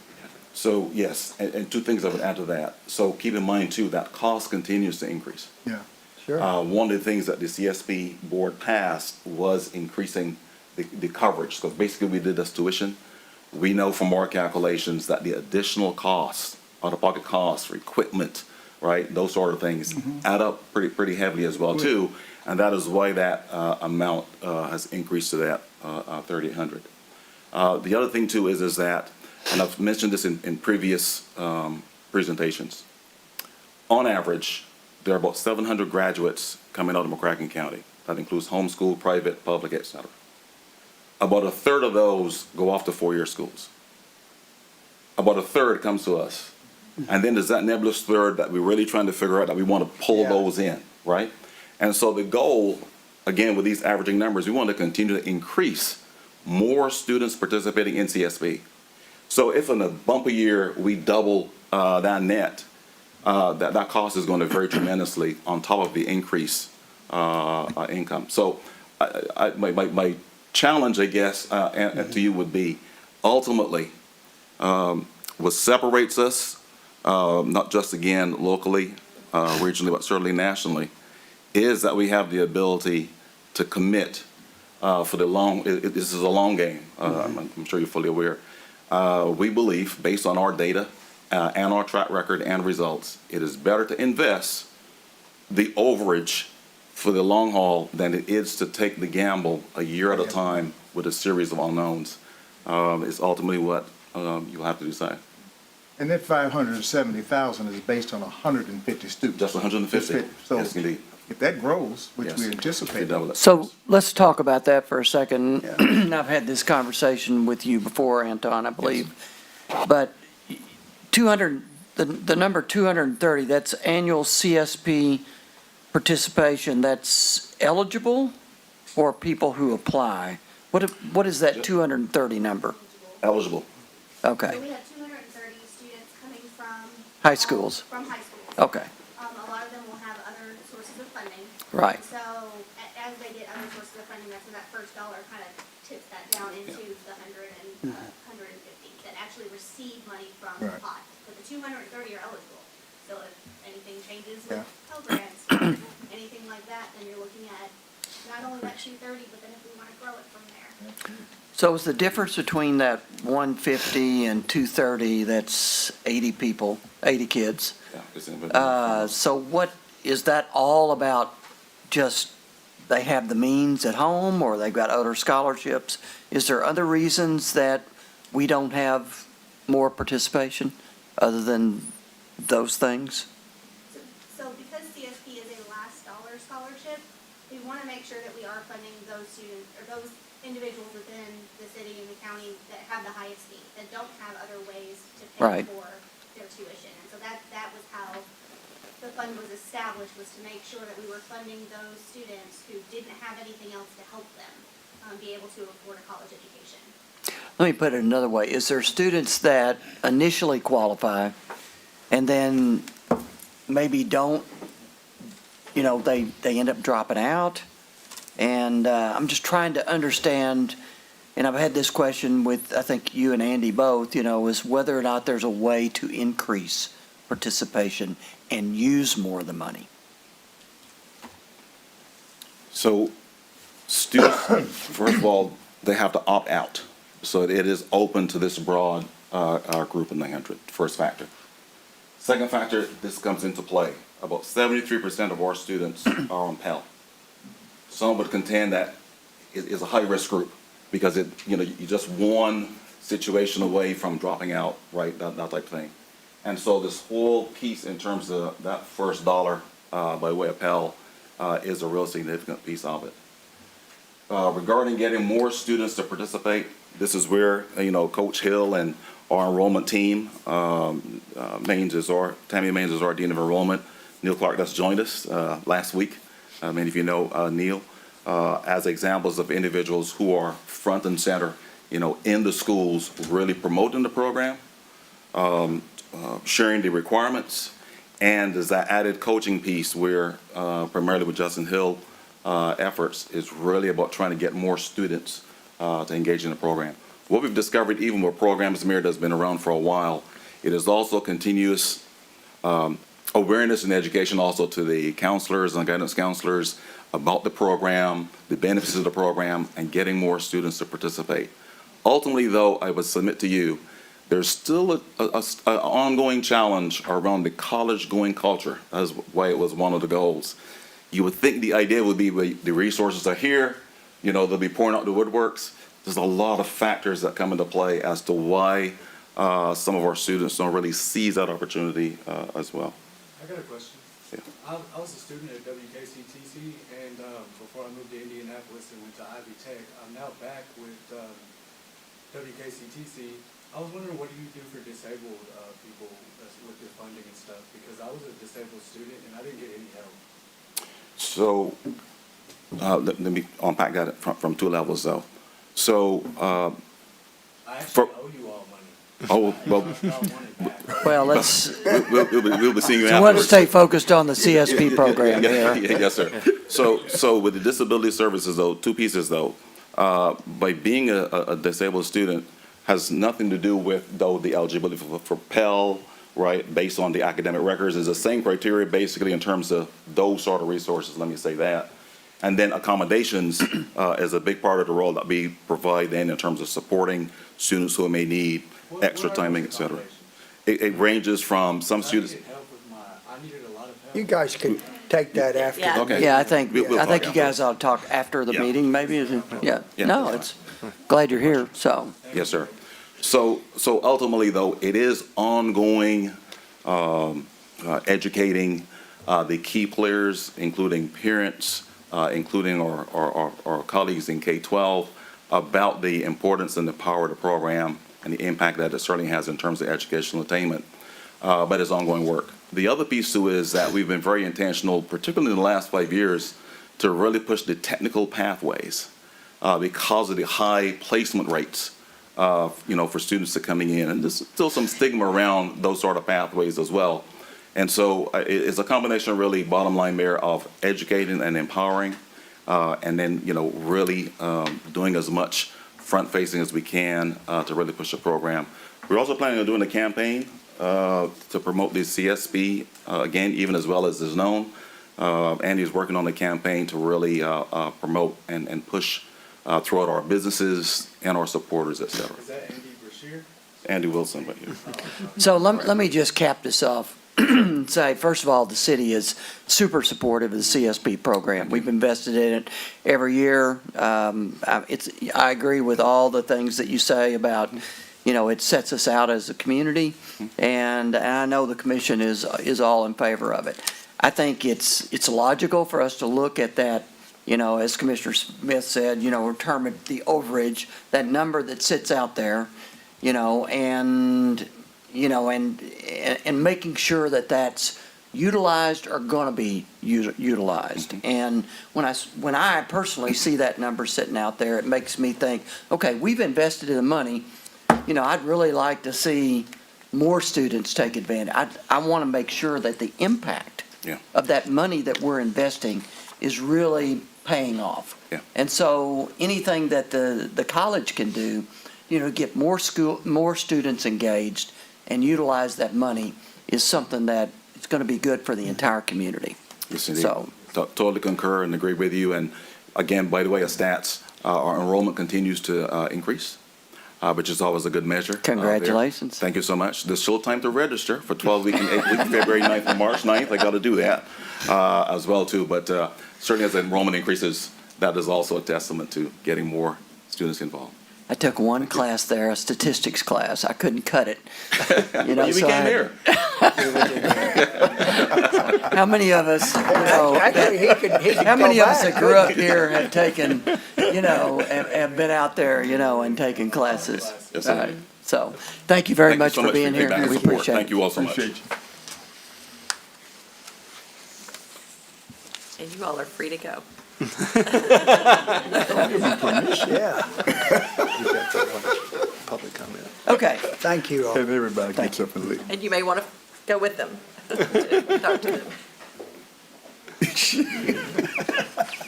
[SPEAKER 10] So, yes, and two things I would add to that. So keep in mind, too, that cost continues to increase.
[SPEAKER 3] Yeah.
[SPEAKER 4] Sure.
[SPEAKER 10] One of the things that the CSP board passed was increasing the coverage. So basically, we did this tuition. We know from our calculations that the additional costs, out-of-pocket costs for equipment, right, those sort of things add up pretty heavily as well, too. And that is why that amount has increased to that 3,800. The other thing, too, is that, and I've mentioned this in previous presentations, on average, there are about 700 graduates coming out of McCracken County. That includes homeschool, private, public, et cetera. About a third of those go off to four-year schools. About a third comes to us. And then there's that nebulous third that we're really trying to figure out, that we want to pull those in, right? And so the goal, again, with these averaging numbers, we want to continue to increase more students participating in CSP. So if in a bumpy year we double that net, that cost is going to vary tremendously on top of the increase income. So my challenge, I guess, to you would be, ultimately, what separates us, not just, again, locally, regionally, but certainly nationally, is that we have the ability to commit for the long, this is a long game, I'm sure you're fully aware. We believe, based on our data and our track record and results, it is better to invest the overage for the long haul than it is to take the gamble a year at a time with a series of unknowns. Is ultimately what you'll have to decide.
[SPEAKER 3] And that 570,000 is based on 150 students.
[SPEAKER 10] Just 150,
[SPEAKER 3] So
[SPEAKER 10] yes, indeed.
[SPEAKER 3] if that grows, which
[SPEAKER 10] Yes.
[SPEAKER 3] we anticipate,
[SPEAKER 10] Double it.
[SPEAKER 1] So let's talk about that for a second. I've had this conversation with you before, Anton, I believe. But 200, the number 230, that's annual CSP participation, that's eligible for people who apply. What is that 230 number?
[SPEAKER 10] Eligible.
[SPEAKER 1] Okay,
[SPEAKER 13] We have 230 students coming from.
[SPEAKER 1] High schools.
[SPEAKER 13] From high schools.
[SPEAKER 1] okay,
[SPEAKER 13] A lot of them will have other sources of funding.
[SPEAKER 1] right.
[SPEAKER 13] So as they get other sources of funding, that's where that first dollar kind of tips that down into the 100 and 150 that actually receive money from the
[SPEAKER 3] Right.
[SPEAKER 13] pot. But the 230 are eligible. So if anything changes
[SPEAKER 3] Yeah.
[SPEAKER 13] with Pell Grants, anything like that, then you're looking at not only that 230, but then if we want to grow it from there.
[SPEAKER 1] So is the difference between that 150 and 230, that's 80 people, 80 kids?
[SPEAKER 10] Yeah, it's in-
[SPEAKER 1] So what, is that all about just they have the means at home, or they've got other scholarships? Is there other reasons that we don't have more participation other than those things?
[SPEAKER 13] So because CSP is a last dollar scholarship, we want to make sure that we are funding those students, or those individuals within the city and the county that have the highest need, that don't have other ways to pay
[SPEAKER 1] Right.
[SPEAKER 13] for their tuition. And so that was how the fund was established, was to make sure that we were funding those students who didn't have anything else to help them be able to afford a college education.
[SPEAKER 1] Let me put it another way. Is there students that initially qualify and then maybe don't, they end up dropping out? And I'm just trying to understand, and I've had this question with, I think you and Andy both, is whether or not there's a way to increase participation and use more of the money.
[SPEAKER 10] So students, first of all, they have to opt out. So it is open to this broad group of 900, first factor. Second factor, this comes into play. About 73% of our students are on Pell. Some would contend that it is a high-risk group because you're just one situation away from dropping out, right, that type of thing. And so this whole piece in terms of that first dollar by way of Pell is a real significant piece of it. Regarding getting more students to participate, this is where, Coach Hill and our enrollment team, Tammy Maines is our Dean of Enrollment. Neil Clark that's joined us last week. Many of you know Neil, as examples of individuals who are front and center, in the schools, really promoting the program, sharing the requirements, and there's that added coaching piece where, primarily with Justin Hill efforts, is really about trying to get more students to engage in the program. What we've discovered, even with programs, Mayor, that's been around for a while, it is also continuous awareness and education also to the counselors and guidance counselors about the program, the benefits of the program, and getting more students to participate. Ultimately, though, I would submit to you, there's still an ongoing challenge around the college-going culture. That's why it was one of the goals. You would think the idea would be the resources are here, they'll be pouring out the woodworks. There's a lot of factors that come into play as to why some of our students don't really seize that opportunity as well.
[SPEAKER 14] I got a question.
[SPEAKER 10] Yeah.
[SPEAKER 14] I was a student at WKCTC, and before I moved to Indianapolis and went to Ivy Tech, I'm now back with WKCTC. I was wondering, what do you do for disabled people with your funding and stuff? Because I was a disabled student and I didn't get any help.
[SPEAKER 10] So let me unpack that from two levels, though. So
[SPEAKER 14] I actually owe you all money.
[SPEAKER 10] oh well.
[SPEAKER 1] Well, let's,
[SPEAKER 10] We'll be seeing you
[SPEAKER 1] so let's
[SPEAKER 10] afterwards.
[SPEAKER 1] stay focused on the CSP program here.
[SPEAKER 10] Yes, sir. So with the disability services, though, two pieces, though. By being a disabled student has nothing to do with, though, the eligibility for Pell, right, based on the academic records. Is the same criteria, basically, in terms of those sort of resources, let me say that. And then accommodations is a big part of the role that we provide then in terms of supporting students who may need extra timing, et cetera. It ranges from some students.
[SPEAKER 14] I needed a lot of help.
[SPEAKER 4] You guys could take that after.
[SPEAKER 2] Yeah.
[SPEAKER 10] Okay.
[SPEAKER 1] Yeah, I think
[SPEAKER 10] We'll
[SPEAKER 1] you
[SPEAKER 10] talk
[SPEAKER 1] guys ought to talk after the
[SPEAKER 10] Yeah.
[SPEAKER 1] meeting, maybe. Yeah.
[SPEAKER 10] Yeah,
[SPEAKER 1] No,
[SPEAKER 10] that's
[SPEAKER 1] it's, glad you're here, so.
[SPEAKER 10] Yes, sir. So ultimately, though, it is ongoing educating the key players, including parents, including our colleagues in K-12, about the importance and the power of the program and the impact that it certainly has in terms of educational attainment. But it's ongoing work. The other piece, too, is that we've been very intentional, particularly in the last 5 years, to really push the technical pathways because of the high placement rates, for students that are coming in. And there's still some stigma around those sort of pathways as well. And so it's a combination, really, bottom line, Mayor, of educating and empowering, and then, really doing as much front-facing as we can to really push the program. We're also planning on doing a campaign to promote the CSP, again, even as well as is known. Andy's working on a campaign to really promote and push throughout our businesses and our supporters, et cetera.
[SPEAKER 14] Is that Andy Brashear?
[SPEAKER 10] Andy Wilson, but yeah.
[SPEAKER 1] So let me just cap this off and say, first of all, the city is super supportive of the CSP program. We've invested in it every year. I agree with all the things that you say about, it sets us out as a community, and I know the commission is all in favor of it. I think it's logical for us to look at that, as Commissioner Smith said, determine the overage, that number that sits out there, and making sure that that's utilized or going to be utilized. And when I personally see that number sitting out there, it makes me think, okay, we've invested in the money. I'd really like to see more students take advantage. I want to make sure that the impact of that money that we're investing is really paying off.
[SPEAKER 10] Yeah.
[SPEAKER 1] And so anything that the college can do, get more students engaged and utilize that money is something that is going to be good for the entire community.
[SPEAKER 10] Yes, indeed.
[SPEAKER 1] So,
[SPEAKER 10] Totally concur and agree with you. And again, by the way, of stats, our enrollment continues to increase, which is always a good measure. There.
[SPEAKER 1] Congratulations.
[SPEAKER 10] Thank you so much. There's still time to register for 12-week and 8-week, February 9th and March 9th. I got to do that as well, too. But certainly as enrollment increases, that is also a testament to getting more students involved.
[SPEAKER 1] I took one class there, a statistics class. I couldn't cut it. You know,
[SPEAKER 10] You
[SPEAKER 1] so
[SPEAKER 10] became
[SPEAKER 1] I-
[SPEAKER 10] mayor.
[SPEAKER 1] How many of us, you know,
[SPEAKER 4] Actually, he could
[SPEAKER 1] how many
[SPEAKER 4] go
[SPEAKER 1] of us
[SPEAKER 4] back,
[SPEAKER 1] that grew up
[SPEAKER 4] couldn't he?
[SPEAKER 1] here have taken, you know, have been out there, you know, and taken classes?
[SPEAKER 10] Yes, sir.
[SPEAKER 1] Right. So, thank you very
[SPEAKER 10] Thank you
[SPEAKER 1] much
[SPEAKER 10] so
[SPEAKER 1] for being
[SPEAKER 10] your
[SPEAKER 1] here.
[SPEAKER 10] feedback and
[SPEAKER 1] We
[SPEAKER 10] support.
[SPEAKER 1] appreciate it.
[SPEAKER 10] Thank you all so much.
[SPEAKER 15] And you all are free to go.
[SPEAKER 4] Yeah,
[SPEAKER 8] Public comment.
[SPEAKER 1] Okay.
[SPEAKER 4] thank you all.
[SPEAKER 3] everybody
[SPEAKER 1] gets
[SPEAKER 3] up and leave.
[SPEAKER 15] And you may want to go with them to talk to them.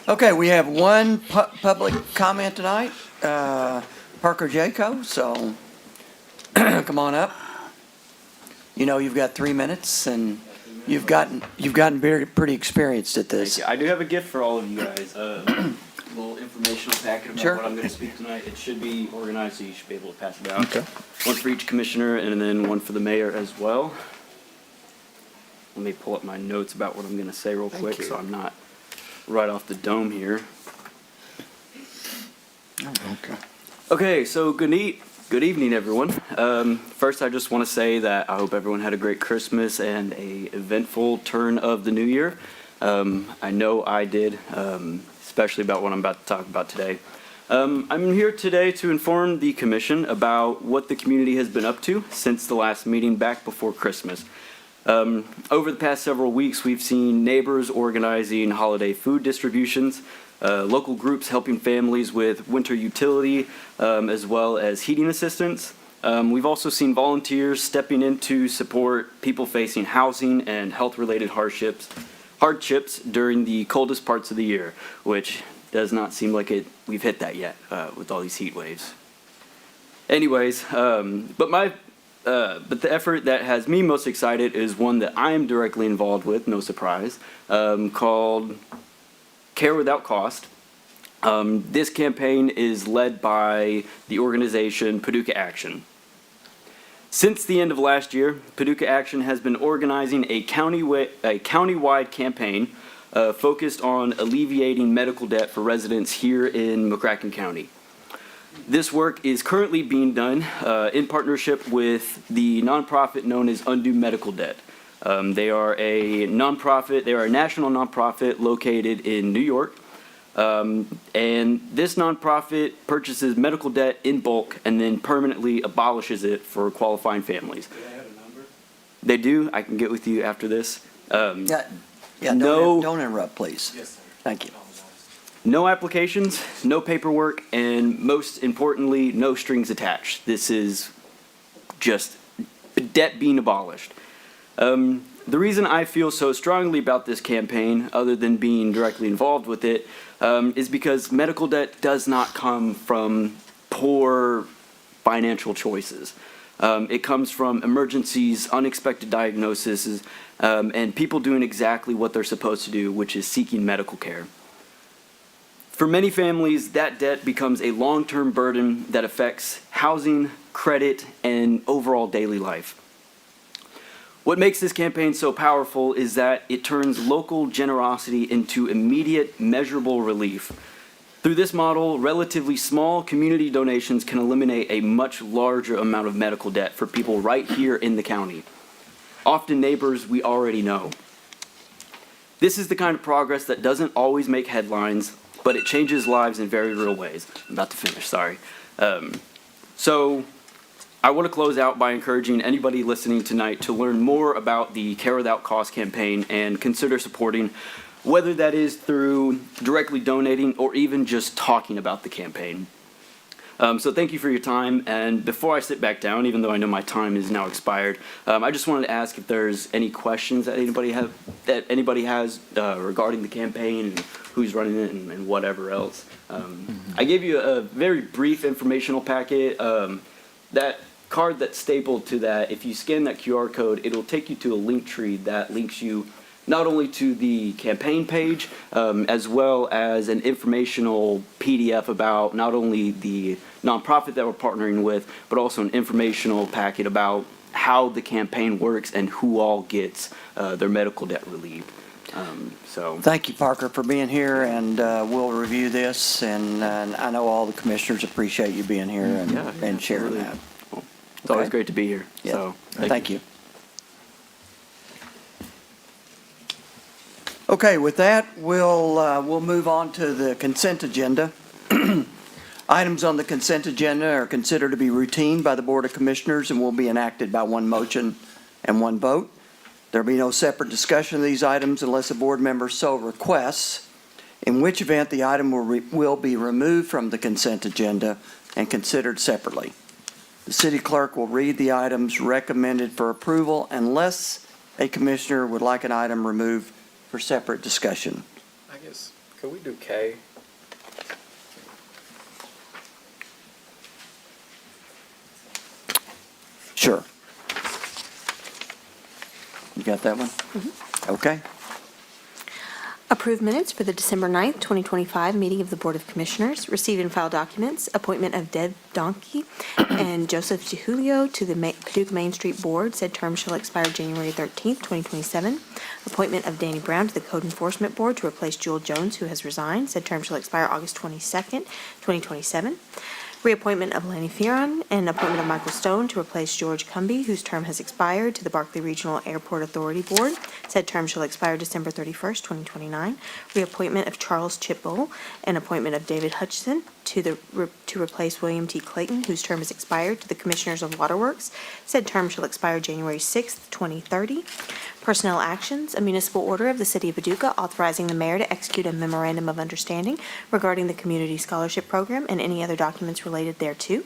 [SPEAKER 1] Okay, we have one public comment tonight, Parker Jaco, so come on up. You know, you've got 3 minutes and you've gotten pretty experienced at this.
[SPEAKER 16] I do have a gift for all of you guys, a little informational packet about
[SPEAKER 1] Sure.
[SPEAKER 16] what I'm going to speak tonight. It should be organized, so you should be able to pass it out.
[SPEAKER 3] Okay.
[SPEAKER 16] One for each commissioner and then one for the mayor as well. Let me pull up my notes about what I'm going to say real quick, so I'm not right off the dome here.
[SPEAKER 3] Okay.
[SPEAKER 16] Okay, so good evening, everyone. First, I just want to say that I hope everyone had a great Christmas and a eventful turn of the new year. I know I did, especially about what I'm about to talk about today. I'm here today to inform the commission about what the community has been up to since the last meeting back before Christmas. Over the past several weeks, we've seen neighbors organizing holiday food distributions, local groups helping families with winter utility, as well as heating assistance. We've also seen volunteers stepping in to support people facing housing and health-related hardships during the coldest parts of the year, which does not seem like we've hit that yet with all these heat waves. Anyways, but the effort that has me most excited is one that I am directly involved with, no surprise, called Care Without Cost. This campaign is led by the organization Paducah Action. Since the end of last year, Paducah Action has been organizing a countywide campaign focused on alleviating medical debt for residents here in McCracken County. This work is currently being done in partnership with the nonprofit known as Undo Medical Debt. They are a nonprofit, they are a national nonprofit located in New York. And this nonprofit purchases medical debt in bulk and then permanently abolishes it for qualifying families.
[SPEAKER 14] Do they have a number?
[SPEAKER 16] They do, I can get with you after this.
[SPEAKER 1] Yeah,
[SPEAKER 16] No.
[SPEAKER 1] don't interrupt, please.
[SPEAKER 14] Yes, sir.
[SPEAKER 1] Thank you.
[SPEAKER 16] No applications, no paperwork, and most importantly, no strings attached. This is just debt being abolished. The reason I feel so strongly about this campaign, other than being directly involved with it, is because medical debt does not come from poor financial choices. It comes from emergencies, unexpected diagnoses, and people doing exactly what they're supposed to do, which is seeking medical care. For many families, that debt becomes a long-term burden that affects housing, credit, and overall daily life. What makes this campaign so powerful is that it turns local generosity into immediate, measurable relief. Through this model, relatively small community donations can eliminate a much larger amount of medical debt for people right here in the county, often neighbors we already know. This is the kind of progress that doesn't always make headlines, but it changes lives in very real ways. I'm about to finish, sorry. So I want to close out by encouraging anybody listening tonight to learn more about the Care Without Cost campaign and consider supporting, whether that is through directly donating or even just talking about the campaign. So thank you for your time, and before I sit back down, even though I know my time is now expired, I just wanted to ask if there's any questions that anybody has regarding the campaign and who's running it and whatever else. I gave you a very brief informational packet. That card that's stapled to that, if you scan that QR code, it'll take you to a link tree that links you not only to the campaign page, as well as an informational PDF about not only the nonprofit that we're partnering with, but also an informational packet about how the campaign works and who all gets their medical debt relieved. So,
[SPEAKER 1] Thank you, Parker, for being here, and we'll review this, and I know all the commissioners appreciate you being here and sharing
[SPEAKER 16] absolutely.
[SPEAKER 1] that.
[SPEAKER 16] It's always
[SPEAKER 1] Okay.
[SPEAKER 16] great to be here.
[SPEAKER 1] Yeah.
[SPEAKER 16] So,
[SPEAKER 1] Thank you. Okay, with that, we'll move on to the consent agenda. Items on the consent agenda are considered to be routine by the Board of Commissioners and will be enacted by one motion and one vote. There'll be no separate discussion of these items unless a board member so requests, in which event the item will be removed from the consent agenda and considered separately. The city clerk will read the items recommended for approval unless a commissioner would like an item removed for separate discussion.
[SPEAKER 11] I guess, could we do K?
[SPEAKER 1] Sure. You got that one? Okay.
[SPEAKER 2] Approve minutes for the December 9th, 2025 meeting of the Board of Commissioners. Receive and file documents, appointment of Deb Donkey and Joseph DeJulio to the Paducah Main Street Board. Said term shall expire January 13th, 2027. Appointment of Danny Brown to the Code Enforcement Board to replace Jewel Jones, who has resigned. Said term shall expire August 22nd, 2027. Reappointment of Lanny Fearon and appointment of Michael Stone to replace George Cumby, whose term has expired, to the Barkley Regional Airport Authority Board. Said term shall expire December 31st, 2029. Reappointment of Charles Chipbull and appointment of David Hutchison to replace William T. Clayton, whose term has expired, to the Commissioners of Waterworks. Said term shall expire January 6th, 2030. Personnel actions, a municipal order of the City of Paducah authorizing the mayor to execute a memorandum of understanding regarding the Community Scholarship Program and any other documents related thereto.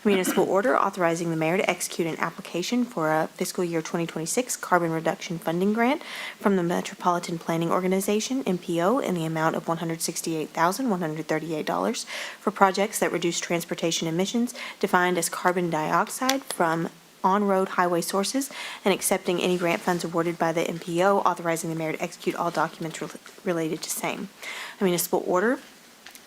[SPEAKER 2] A municipal order authorizing the mayor to execute an application for a fiscal year 2026 carbon reduction funding grant from the Metropolitan Planning Organization, MPO, in the amount of $168,138 for projects that reduce transportation emissions defined as carbon dioxide from on-road highway sources, and accepting any grant funds awarded by the MPO, authorizing the mayor to execute all documents related to same. A municipal order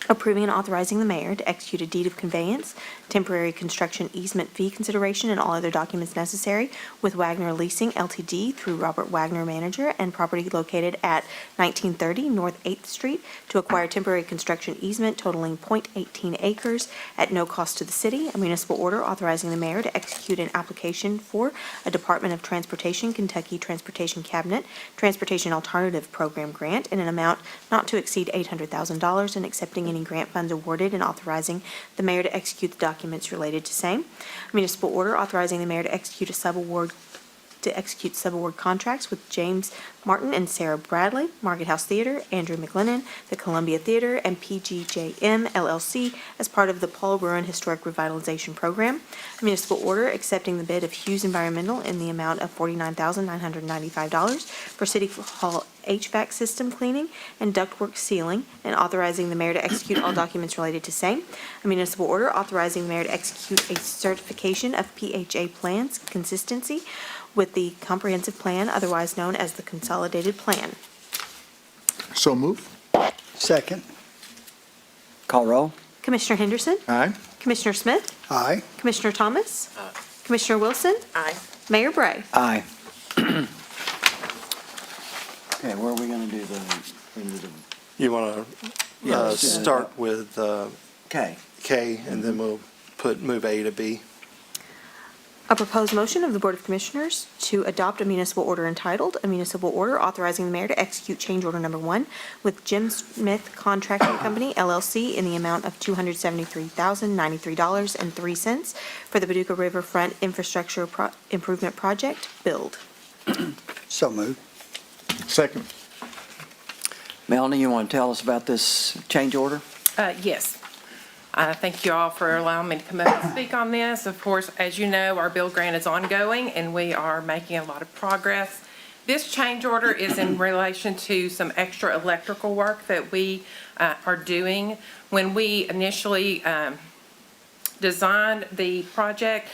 [SPEAKER 2] approving and authorizing the mayor to execute a deed of conveyance, temporary construction easement fee consideration, and all other documents necessary with Wagner Leasing Ltd. Through Robert Wagner, manager, and property located at 1930 North 8th Street to acquire temporary construction easement totaling .18 acres at no cost to the city. A municipal order authorizing the mayor to execute an application for a Department of Transportation Kentucky Transportation Cabinet Transportation Alternative Program grant in an amount not to exceed $800,000 and accepting any grant funds awarded and authorizing the mayor to execute the documents related to same. A municipal order authorizing the mayor to execute subaward contracts with James Martin and Sarah Bradley, Market House Theater, Andrew McLennan, the Columbia Theater, and PGJM LLC as part of the Paul Ruin Historic Revitalization Program. A municipal order accepting the bid of Hughes Environmental in the amount of $49,995 for City Hall HVAC system cleaning and ductwork sealing, and authorizing the mayor to execute all documents related to same. A municipal order authorizing the mayor to execute a certification of PHA plans consistency with the comprehensive plan, otherwise known as the consolidated plan.
[SPEAKER 3] So move.
[SPEAKER 4] Second.
[SPEAKER 1] Call roll.
[SPEAKER 2] Commissioner Henderson?
[SPEAKER 3] Aye.
[SPEAKER 2] Commissioner Smith?
[SPEAKER 4] Aye.
[SPEAKER 2] Commissioner Thomas? Commissioner Wilson?
[SPEAKER 15] Aye.
[SPEAKER 2] Mayor Bray?
[SPEAKER 1] Aye. Okay, where are we going to do the,
[SPEAKER 8] You want
[SPEAKER 1] Yeah,
[SPEAKER 8] to
[SPEAKER 1] let's do that.
[SPEAKER 8] start with
[SPEAKER 1] okay.
[SPEAKER 8] K, and then we'll move A to B.
[SPEAKER 2] A proposed motion of the Board of Commissioners to adopt a municipal order entitled, "A Municipal Order Authorizing the Mayor to Execute Change Order Number 1 with Jim Smith Contracting Company, LLC, in the amount of $273,093.03 for the Paducah Riverfront Infrastructure Improvement Project, build."
[SPEAKER 4] So moved.
[SPEAKER 3] Second.
[SPEAKER 1] Melanie, you want to tell us about this change order?
[SPEAKER 17] Yes. Thank you all for allowing me to come up and speak on this. Of course, as you know, our build grant is ongoing, and we are making a lot of progress. This change order is in relation to some extra electrical work that we are doing. When we initially designed the project,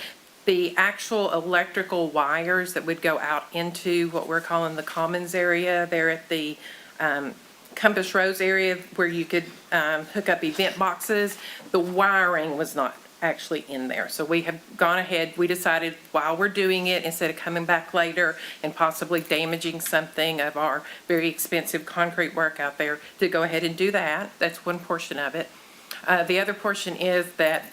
[SPEAKER 17] the actual electrical wires that would go out into what we're calling the commons area there at the Compass Rose area where you could hook up event boxes, the wiring was not actually in there. So we have gone ahead, we decided while we're doing it, instead of coming back later and possibly damaging something of our very expensive concrete work out there, to go ahead and do that. That's one portion of it. The other portion is that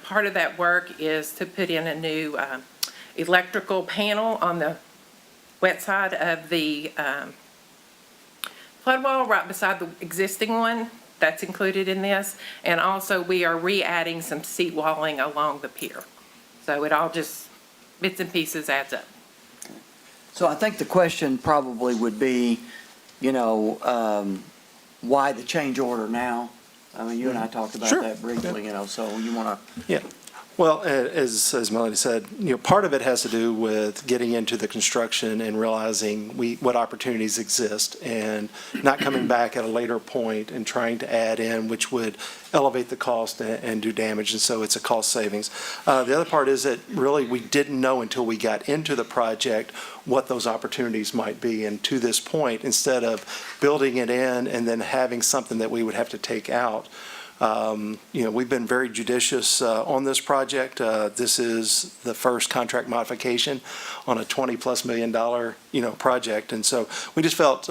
[SPEAKER 17] part of that work is to put in a new electrical panel on the wet side of the flood wall right beside the existing one. That's included in this. And also, we are re-adding some seat walling along the pier. So it all just, bits and pieces adds up.
[SPEAKER 1] So I think the question probably would be, why the change order now? I mean, you and I talked about
[SPEAKER 8] Sure.
[SPEAKER 1] that briefly, so you want to.
[SPEAKER 8] Yeah. Well, as Melody said, part of it has to do with getting into the construction and realizing what opportunities exist and not coming back at a later point and trying to add in, which would elevate the cost and do damage. And so it's a cost savings. The other part is that really we didn't know until we got into the project what those opportunities might be. And to this point, instead of building it in and then having something that we would have to take out, we've been very judicious on this project. This is the first contract modification on a $20+ million project, and so we just felt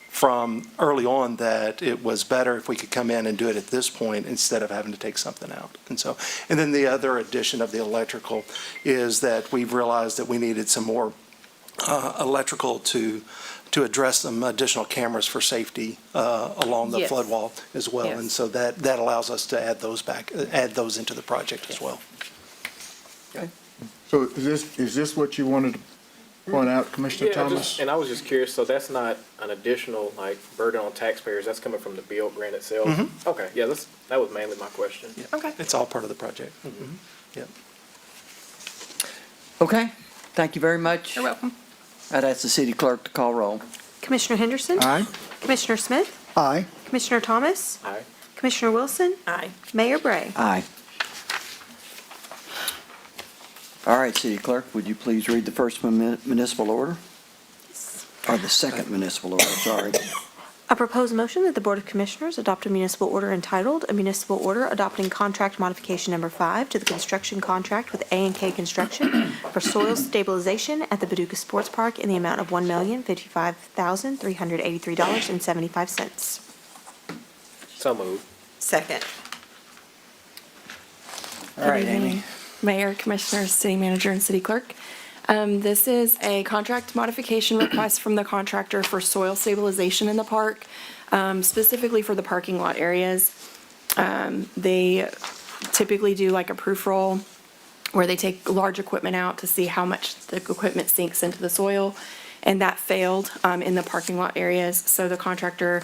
[SPEAKER 8] from early on that it was better if we could come in and do it at this point instead of having to take something out. And then the other addition of the electrical is that we've realized that we needed some more electrical to address some additional cameras for safety along the
[SPEAKER 17] Yes.
[SPEAKER 8] flood wall as well.
[SPEAKER 17] Yes.
[SPEAKER 8] And so that allows us to add those into the project as well.
[SPEAKER 3] So is this what you wanted to point out, Commissioner Thomas?
[SPEAKER 18] And I was just curious, so that's not an additional, burden on taxpayers, that's coming from the bill grant itself?
[SPEAKER 8] Mm-hmm.
[SPEAKER 18] Okay, yeah, that was mainly my question.
[SPEAKER 17] Okay.
[SPEAKER 8] It's all part of the project. Yeah.
[SPEAKER 1] Okay, thank you very much.
[SPEAKER 17] You're welcome.
[SPEAKER 1] I'd ask the city clerk to call roll.
[SPEAKER 2] Commissioner Henderson?
[SPEAKER 3] Aye.
[SPEAKER 2] Commissioner Smith?
[SPEAKER 4] Aye.
[SPEAKER 2] Commissioner Thomas?
[SPEAKER 18] Aye.
[SPEAKER 2] Commissioner Wilson?
[SPEAKER 15] Aye.
[SPEAKER 2] Mayor Bray?
[SPEAKER 1] Aye. All right, city clerk, would you please read the first municipal order? Or the second municipal order, sorry.
[SPEAKER 2] A proposed motion that the Board of Commissioners adopt a municipal order entitled, "A Municipal Order Adopting Contract Modification Number 5 to the Construction Contract with A&K Construction for Soil Stabilization at the Paducah Sports Park in the amount of $1,055,383.75.
[SPEAKER 18] So moved.
[SPEAKER 15] Second.
[SPEAKER 1] All right, Amy.
[SPEAKER 12] Mayor, Commissioners, City Manager, and City Clerk. This is a contract modification request from the contractor for soil stabilization in the park, specifically for the parking lot areas. They typically do like a proof roll where they take large equipment out to see how much the equipment sinks into the soil, and that failed in the parking lot areas. So the contractor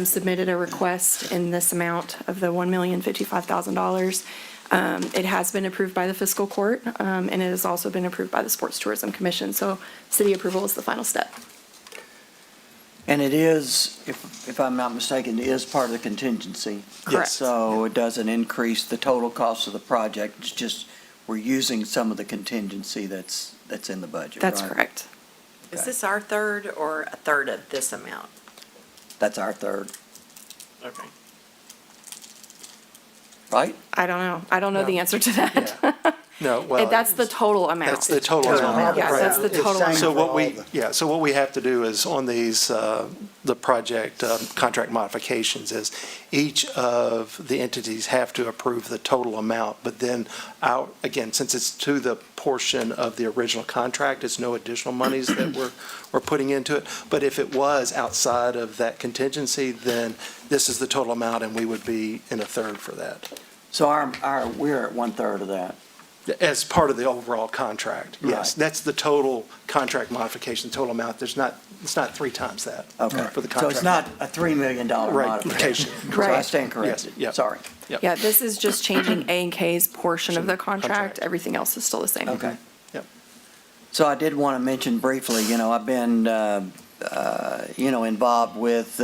[SPEAKER 12] submitted a request in this amount of the $1,055,000. It has been approved by the fiscal court, and it has also been approved by the Sports Tourism Commission. So city approval is the final step.
[SPEAKER 1] And it is, if I'm not mistaken, it is part of the contingency.
[SPEAKER 12] Correct.
[SPEAKER 1] So it doesn't increase the total cost of the project, it's just we're using some of the contingency that's in the budget,
[SPEAKER 12] That's
[SPEAKER 1] right?
[SPEAKER 12] correct.
[SPEAKER 15] Is this our third or a third of this amount?
[SPEAKER 1] That's our third,
[SPEAKER 15] Okay.
[SPEAKER 1] right?
[SPEAKER 12] I don't know. I don't know the answer to that.
[SPEAKER 8] No, well.
[SPEAKER 12] That's the total amount.
[SPEAKER 8] That's the total amount.
[SPEAKER 12] Yes,
[SPEAKER 8] right.
[SPEAKER 12] that's the total amount.
[SPEAKER 8] So what we have to do is on these, the project contract modifications is each of the entities have to approve the total amount, but then again, since it's to the portion of the original contract, it's no additional monies that we're putting into it. But if it was outside of that contingency, then this is the total amount and we would be in a third for that.
[SPEAKER 1] So we're at 1/3 of that.
[SPEAKER 8] As part of the overall contract, yes.
[SPEAKER 1] Right.
[SPEAKER 8] That's the total contract modification, total amount. It's not 3 times that.
[SPEAKER 1] Okay.
[SPEAKER 8] For the
[SPEAKER 1] So it's
[SPEAKER 8] contract.
[SPEAKER 1] not a $3 million modification. So I
[SPEAKER 12] Right.
[SPEAKER 1] stand corrected.
[SPEAKER 8] Yes, yep.
[SPEAKER 1] Sorry.
[SPEAKER 8] Yep.
[SPEAKER 12] Yeah, this is just changing A&K's portion of the contract.
[SPEAKER 8] Contract.
[SPEAKER 12] Everything else is still the same.
[SPEAKER 1] Okay.
[SPEAKER 8] Yep.
[SPEAKER 1] So I did want to mention briefly, I've been, involved with,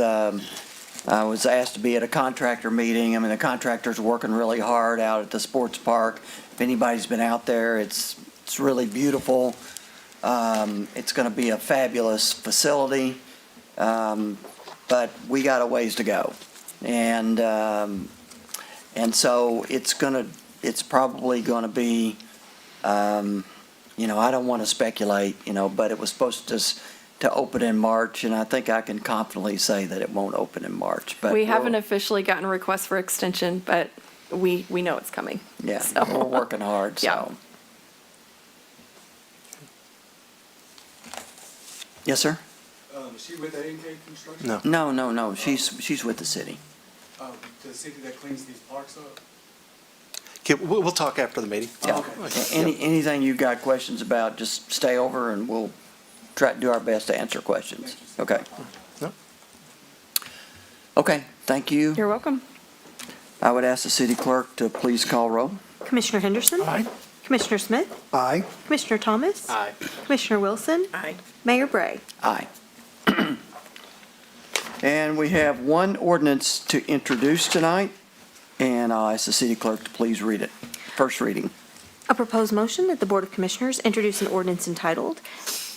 [SPEAKER 1] I was asked to be at a contractor meeting. I mean, the contractor's working really hard out at the sports park. If anybody's been out there, it's really beautiful. It's going to be a fabulous facility, but we got a ways to go. And so it's going to it's probably going to be, you know, I don't want to speculate, you know, but it was supposed to open in March, and I think I can confidently say that it won't open in March. But
[SPEAKER 19] We haven't officially gotten a request for extension, but we know it's coming.
[SPEAKER 1] Yeah,
[SPEAKER 19] So-
[SPEAKER 1] we're working hard, so.
[SPEAKER 19] Yeah.
[SPEAKER 1] Yes, sir?
[SPEAKER 14] Is she with A&K Construction?
[SPEAKER 8] No.
[SPEAKER 1] No, she's with the city.
[SPEAKER 14] The city that cleans these parks up?
[SPEAKER 8] Okay, we'll talk after the meeting.
[SPEAKER 1] Yeah.
[SPEAKER 14] Okay.
[SPEAKER 1] Anything you've got questions about, just stay over and we'll try to do our best to answer questions. Okay.
[SPEAKER 8] No.
[SPEAKER 1] Okay, thank you.
[SPEAKER 19] You're welcome.
[SPEAKER 1] I would ask the city clerk to please call roll.
[SPEAKER 2] Commissioner Henderson?
[SPEAKER 8] Aye.
[SPEAKER 2] Commissioner Smith?
[SPEAKER 4] Aye.
[SPEAKER 2] Commissioner Thomas?
[SPEAKER 18] Aye.
[SPEAKER 2] Commissioner Wilson?
[SPEAKER 15] Aye.
[SPEAKER 2] Mayor Bray?
[SPEAKER 1] Aye. And we have one ordinance to introduce tonight, and I'll ask the city clerk to please read it. First reading.
[SPEAKER 2] A proposed motion that the Board of Commissioners introduce an ordinance entitled,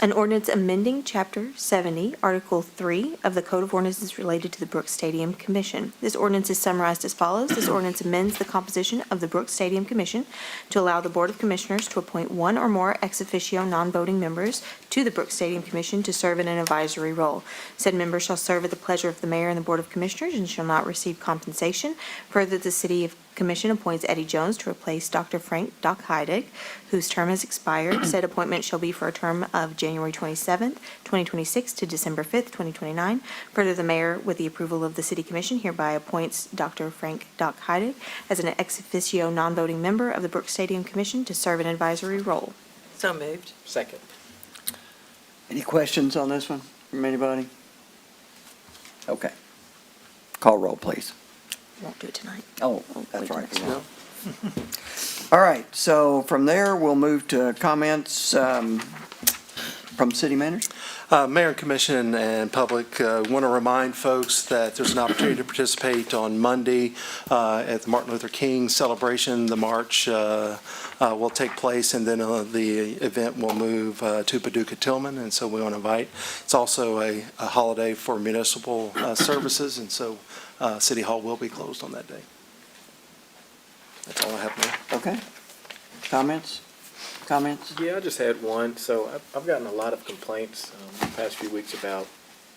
[SPEAKER 2] an ordinance amending Chapter 70, Article 3 of the Code of Ordinances related to the Brooks Stadium Commission. This ordinance is summarized as follows. This ordinance amends the composition of the Brooks Stadium Commission to allow the Board of Commissioners to appoint one or more ex officio non-voting members to the Brooks Stadium Commission to serve in an advisory role. Said members shall serve at the pleasure of the mayor and the Board of Commissioners and shall not receive compensation. Further, the City Commission appoints Eddie Jones to replace Dr. Frank Doc Heidig, whose term has expired. Said appointment shall be for a term of January 27th, 2026 to December 5th, 2029. Further, the mayor, with the approval of the City Commission, hereby appoints Dr. Frank Doc Heidig as an ex officio non-voting member of the Brooks Stadium Commission to serve an advisory role.
[SPEAKER 15] So moved.
[SPEAKER 18] Second.
[SPEAKER 1] Any questions on this one from anybody? Okay. Call roll, please.
[SPEAKER 2] Won't do it tonight.
[SPEAKER 1] Oh, that's
[SPEAKER 2] Wait
[SPEAKER 1] right.
[SPEAKER 2] till next
[SPEAKER 1] All right, so from there, we'll move to comments from city manager.
[SPEAKER 8] Mayor and Commission and public, want to remind folks that there's an opportunity to participate on Monday at the Martin Luther King celebration. The march will take place, and then the event will move to Paducah Tillman, and so we want to invite. It's also a holiday for municipal services, and so City Hall will be closed on that day. That's all I have, Mayor.
[SPEAKER 1] Okay. Comments?
[SPEAKER 18] Yeah, I just had one. So I've gotten a lot of complaints the past few weeks about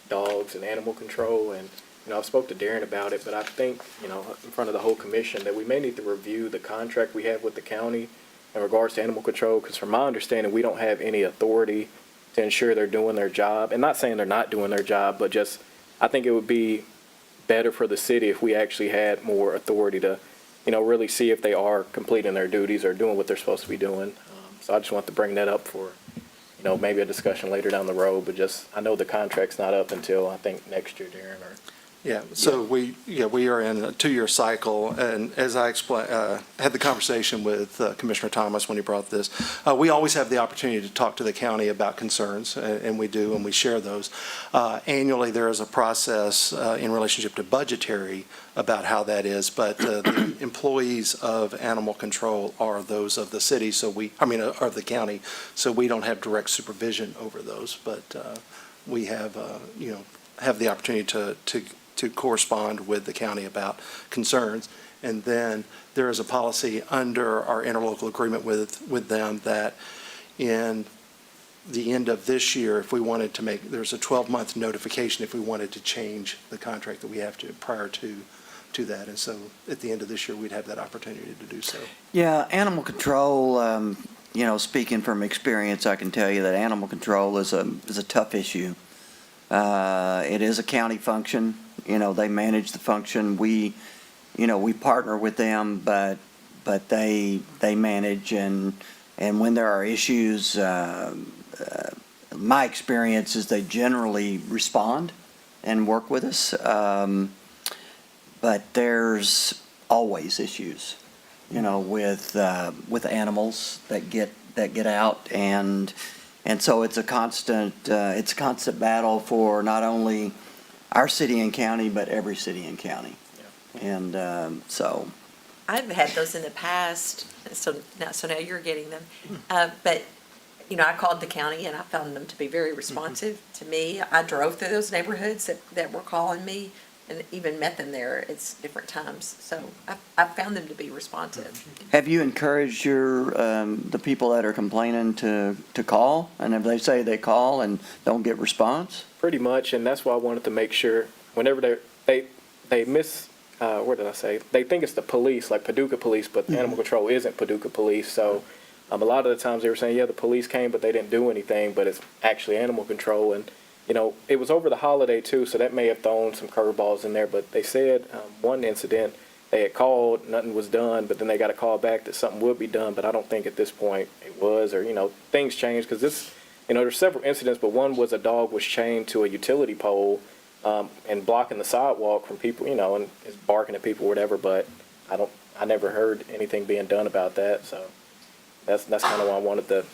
[SPEAKER 18] dogs and animal control. And, you know, I've spoke to Darren about it, but I think, you know, in front of the whole commission that we may need to review the contract we have with the county in regards to animal control. Because from my understanding, we don't have any authority to ensure they're doing their job. And not saying they're not doing their job, but just I think it would be better for the city if we actually had more authority to, you know, really see if they are completing their duties or doing what they're supposed to be doing. So I just want to bring that up for, you know, maybe a discussion later down the road, but just, I know the contract's not up until, I think, next year, Darren, or.
[SPEAKER 8] Yeah, so we are in a 2-year cycle, and as I had the conversation with Commissioner Thomas when he brought this, we always have the opportunity to talk to the county about concerns, and we do, and we share those. Annually, there is a process in relationship to budgetary about how that is, but the employees of animal control are those of the city, of the county, so we don't have direct supervision over those, but we have, have the opportunity to correspond with the county about concerns. And then there is a policy under our interlocal agreement with them that in the end of this year, if we wanted to there's a 12-month notification if we wanted to change the contract that we have to prior to that. And so at the end of this year, we'd have that opportunity to do so.
[SPEAKER 1] Yeah, animal control, speaking from experience, I can tell you that animal control is a tough issue. It is a county function. They manage the function. We partner with them, but they manage, and when there are issues, my experience is they generally respond and work with us. But there's always issues, with animals that get out, and so it's a constant battle for not only our city and county, but every city and county. Yeah. And so.
[SPEAKER 15] I've had those in the past, so now you're getting them. But, I called the county and I found them to be very responsive to me. I drove through those neighborhoods that were calling me and even met them there at different times. So I've found them to be responsive.
[SPEAKER 1] Have you encouraged the people that are complaining to call? And if they say they call and don't get response?
[SPEAKER 18] Pretty much, and that's why I wanted to make sure, whenever they miss, what did I say? They think it's the police, like Paducah Police, but Animal Control isn't Paducah Police. So a lot of the times they were saying, yeah, the police came, but they didn't do anything, but it's actually Animal Control. And, you know, it was over the holiday too, so that may have thrown some curveballs in there. But they said one incident, they had called, nothing was done, but then they got a call back that something would be done. But I don't think at this point it was, or, you know, things changed because this, you know, there's several incidents, but one was a dog was chained to a utility pole and blocking the sidewalk from people, you know, and is barking at people or whatever. But I never heard anything being done about that. So that's kind of why I wanted to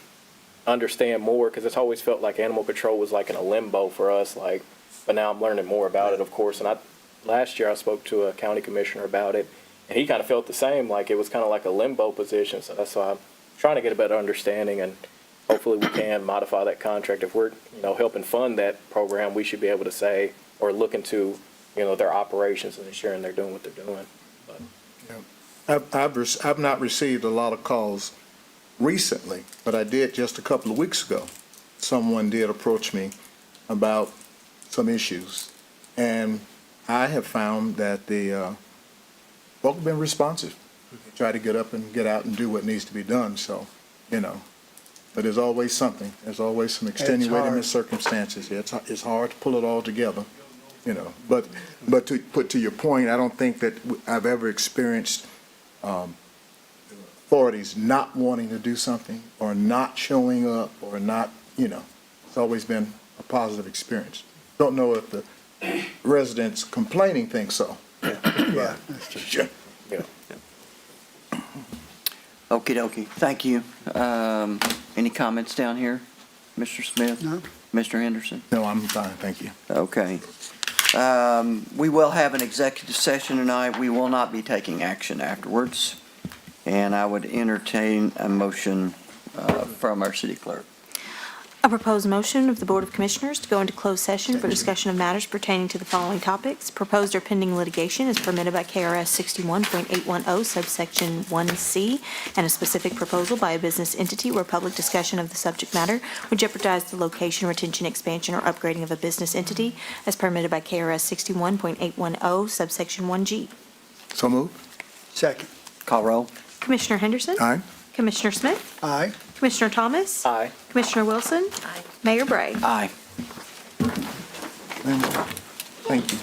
[SPEAKER 18] understand more, because it's always felt like animal control was like in a limbo for us. Like, but now I'm learning more about it, of course. And last year I spoke to a county commissioner about it, and he kind of felt the same. Like it was kind of like a limbo position. So that's why I'm trying to get a better understanding, and hopefully we can modify that contract. If we're, you know, helping fund that program, we should be able to say, or look into, you know, their operations and ensuring they're doing what they're doing. But
[SPEAKER 3] I've not received a lot of calls recently, but I did just a couple of weeks ago. Someone did approach me about some issues, and I have found that the folk have been responsive. They try to get up and get out and do what needs to be done, so, you know. But there's always something. There's always some extenuating circumstances. It's hard to pull it all together, you know. But to put to your point, I don't think that I've ever experienced authorities not wanting to do something or not showing up or not, you know. It's always been a positive experience. Don't know if the residents complaining think so.
[SPEAKER 4] Yeah, that's true.
[SPEAKER 3] Sure.
[SPEAKER 18] yeah.
[SPEAKER 1] Okie dokie, thank you. Any comments down here? Mr. Smith?
[SPEAKER 4] No.
[SPEAKER 1] Mr. Henderson?
[SPEAKER 3] No, I'm fine, thank you.
[SPEAKER 1] Okay. We will have an executive session tonight. We will not be taking action afterwards. And I would entertain a motion from our city clerk.
[SPEAKER 2] A proposed motion of the Board of Commissioners to go into closed session for discussion of matters pertaining to the following topics. Proposed or pending litigation is permitted by KRS 61.810 subsection 1C, and a specific proposal by a business entity where public discussion of the subject matter would jeopardize the location, retention, expansion, or upgrading of a business entity as permitted by KRS 61.810 subsection 1G.
[SPEAKER 3] So moved.
[SPEAKER 4] Second.
[SPEAKER 1] Call roll.
[SPEAKER 2] Commissioner Henderson?
[SPEAKER 3] Aye.
[SPEAKER 2] Commissioner Smith?
[SPEAKER 4] Aye.
[SPEAKER 2] Commissioner Thomas?
[SPEAKER 18] Aye.
[SPEAKER 2] Commissioner Wilson?
[SPEAKER 15] Aye.
[SPEAKER 2] Mayor Bray?
[SPEAKER 1] Aye.
[SPEAKER 3] Thank you.